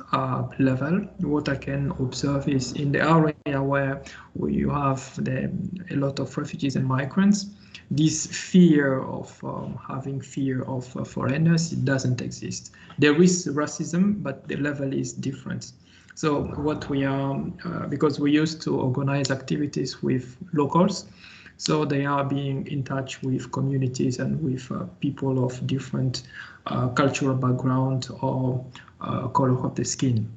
level, what I can observe is in the area where you have a lot of refugees and migrants, this fear of having fear of foreigners, it doesn't exist. There is racism, but the level is different. So what we are, because we used to organize activities with locals, so they are being in touch with communities and with people of different cultural background or color of the skin.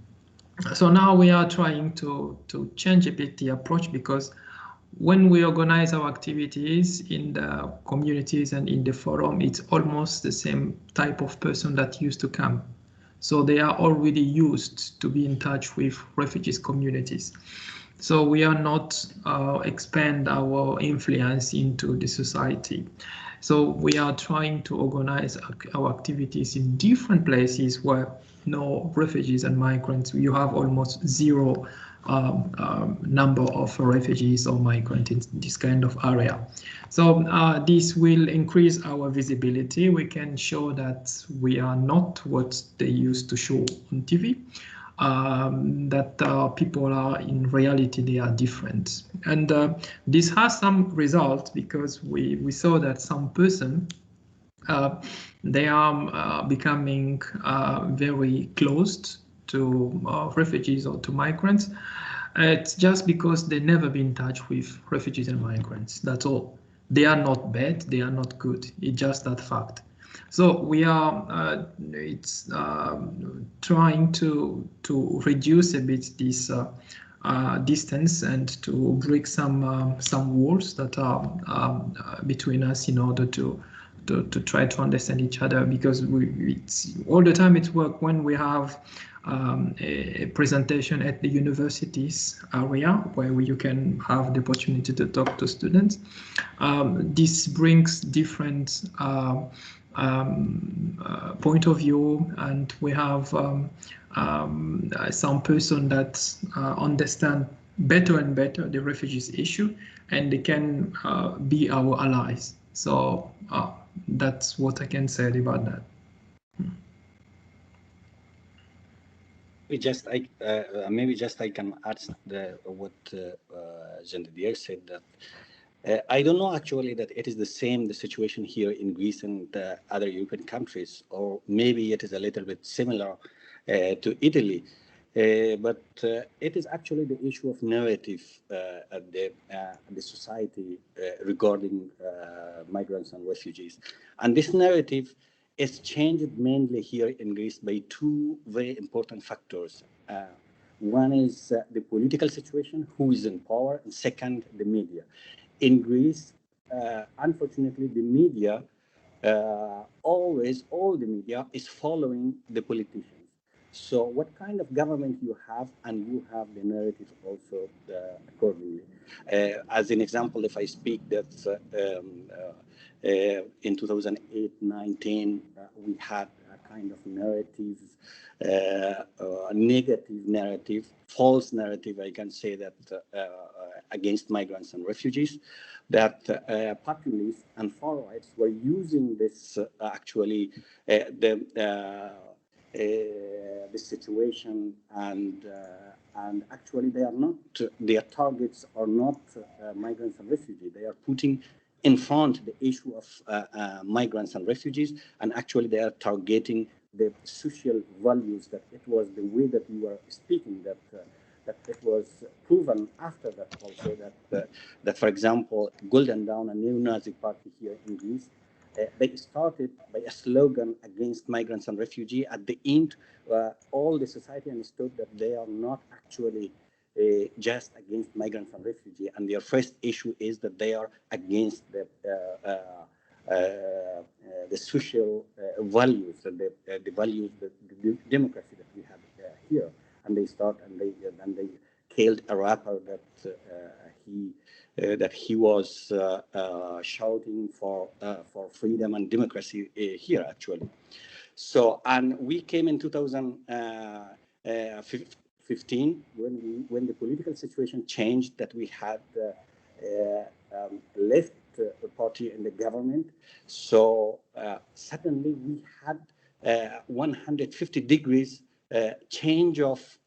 So now we are trying to change a bit the approach, because when we organize our activities in the communities and in the forum, it's almost the same type of person that used to come. So they are already used to be in touch with refugees communities. So we are not expand our influence into the society. So we are trying to organize our activities in different places where no refugees and migrants. You have almost zero number of refugees or migrants in this kind of area. So this will increase our visibility. We can show that we are not what they used to show on TV, that people are in reality, they are different. And this has some results, because we saw that some person they are becoming very closed to refugees or to migrants. It's just because they never been in touch with refugees and migrants. That's all. They are not bad. They are not good. It's just that fact. So we are trying to reduce a bit this distance and to break some walls that are between us in order to try to understand each other, because it's all the time it's work when we have a presentation at the universities area where you can have the opportunity to talk to students. This brings different point of view, and we have some person that understand better and better the refugees issue, and they can be our allies. So that's what I can say about that.
Maybe just I can add what Janidier said, that I don't know actually that it is the situation here in Greece and other European countries, or maybe it is a little bit similar to Italy. But it is actually the issue of narrative at the society regarding migrants and refugees. And this narrative is changed mainly here in Greece by two very important factors. One is the political situation, who is in power, and second, the media. In Greece, unfortunately, the media always all the media is following the politicians. So what kind of government you have, and you have the narrative also accordingly. As an example, if I speak that in 2008-19, we had a kind of narrative, negative narrative, false narrative, I can say that, against migrants and refugees, that populists and far-rights were using this the situation, and actually they are not, their targets are not migrants and refugees. They are putting in front the issue of migrants and refugees, and actually they are targeting the social values. That it was the way that we were speaking, that it was proven after that also that for example, Golden Dawn, a neo-Nazi party here in Greece, they started by a slogan against migrants and refugees. At the end, all the society understood that they are not actually just against migrants and refugees, and their first issue is that they are against the social values, the values, the democracy that we have here. And they start, and they killed a rapper that he was shouting for freedom and democracy here actually. So, and we came in 2015 when the political situation changed, that we had left party in the government. So suddenly we had 150 degrees change of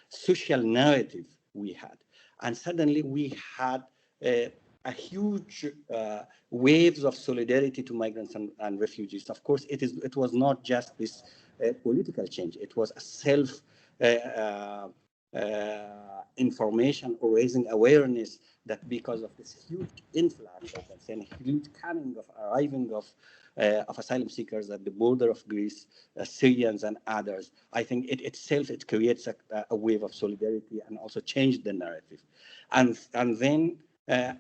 social narrative we had. And suddenly we had a huge waves of solidarity to migrants and refugees. Of course, it was not just this political change. It was a self information or raising awareness that because of this huge influx and huge coming of arriving of asylum seekers at the border of Greece, Syrians and others, I think it itself, it creates a wave of solidarity and also changed the narrative. And then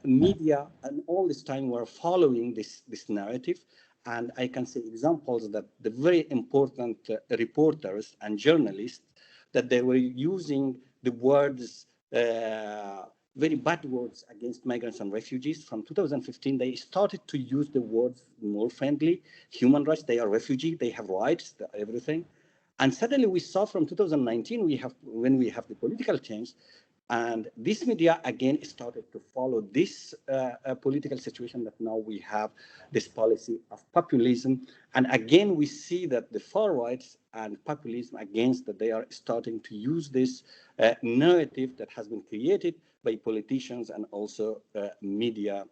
media and all this time were following this narrative. And I can say examples that the very important reporters and journalists, that they were using the words, very bad words against migrants and refugees. From 2015, they started to use the words more friendly, human rights, they are refugees, they have rights, everything. And suddenly we saw from 2019, when we have the political change, and this media again started to follow this political situation, that now we have this policy of populism. And again, we see that the far rights and populism against that, they are starting to use this narrative that has been created by politicians and also media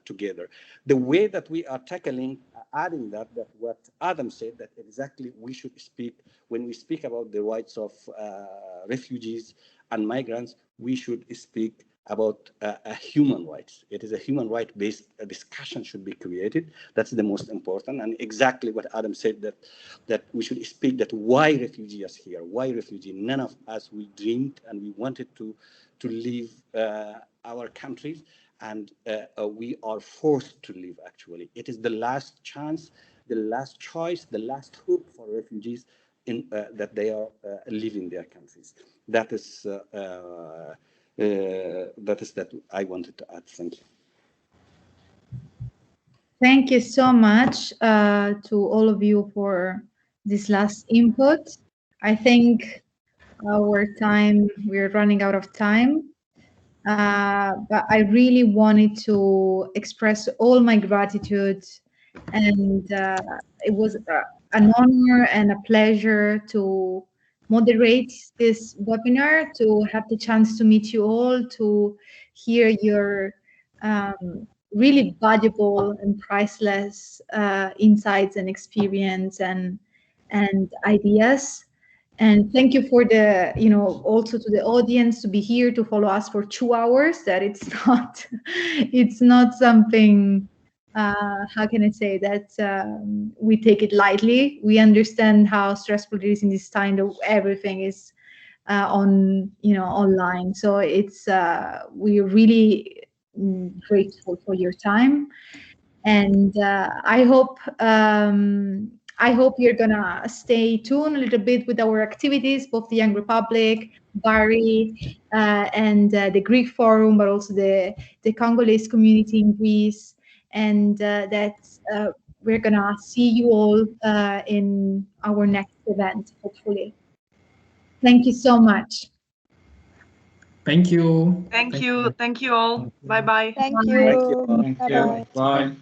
together. The way that we are tackling, adding that what Adam said, that exactly we should speak, when we speak about the rights of refugees and migrants, we should speak about human rights. It is a human right-based discussion should be created. That's the most important. And exactly what Adam said, that we should speak that why refugees here, why refugee? None of us, we dreamed and we wanted to leave our countries, and we are forced to leave actually. It is the last chance, the last choice, the last hope for refugees in that they are leaving their countries. That is that I wanted to add. Thank you.
Thank you so much to all of you for this last input. I think we're running out of time. But I really wanted to express all my gratitude, and it was an honor and a pleasure to moderate this webinar, to have the chance to meet you all, to hear your really valuable and priceless insights and experience and ideas. And thank you for the, also to the audience to be here to follow us for 2 hours. That it's not something, how can I say that, we take it lightly. We how stressful it is in this time that everything is online. So we're really grateful for your time. And I hope you're gonna stay tuned a little bit with our activities, both the Young Republic, Bari, and the Greek Forum, but also the Congolese community in Greece, and that we're gonna see you all in our next event, hopefully. Thank you so much.
Thank you.
Thank you all. Bye bye.
Thank
Thank
you.
you.
Thank
Bye-bye.
you. Bye.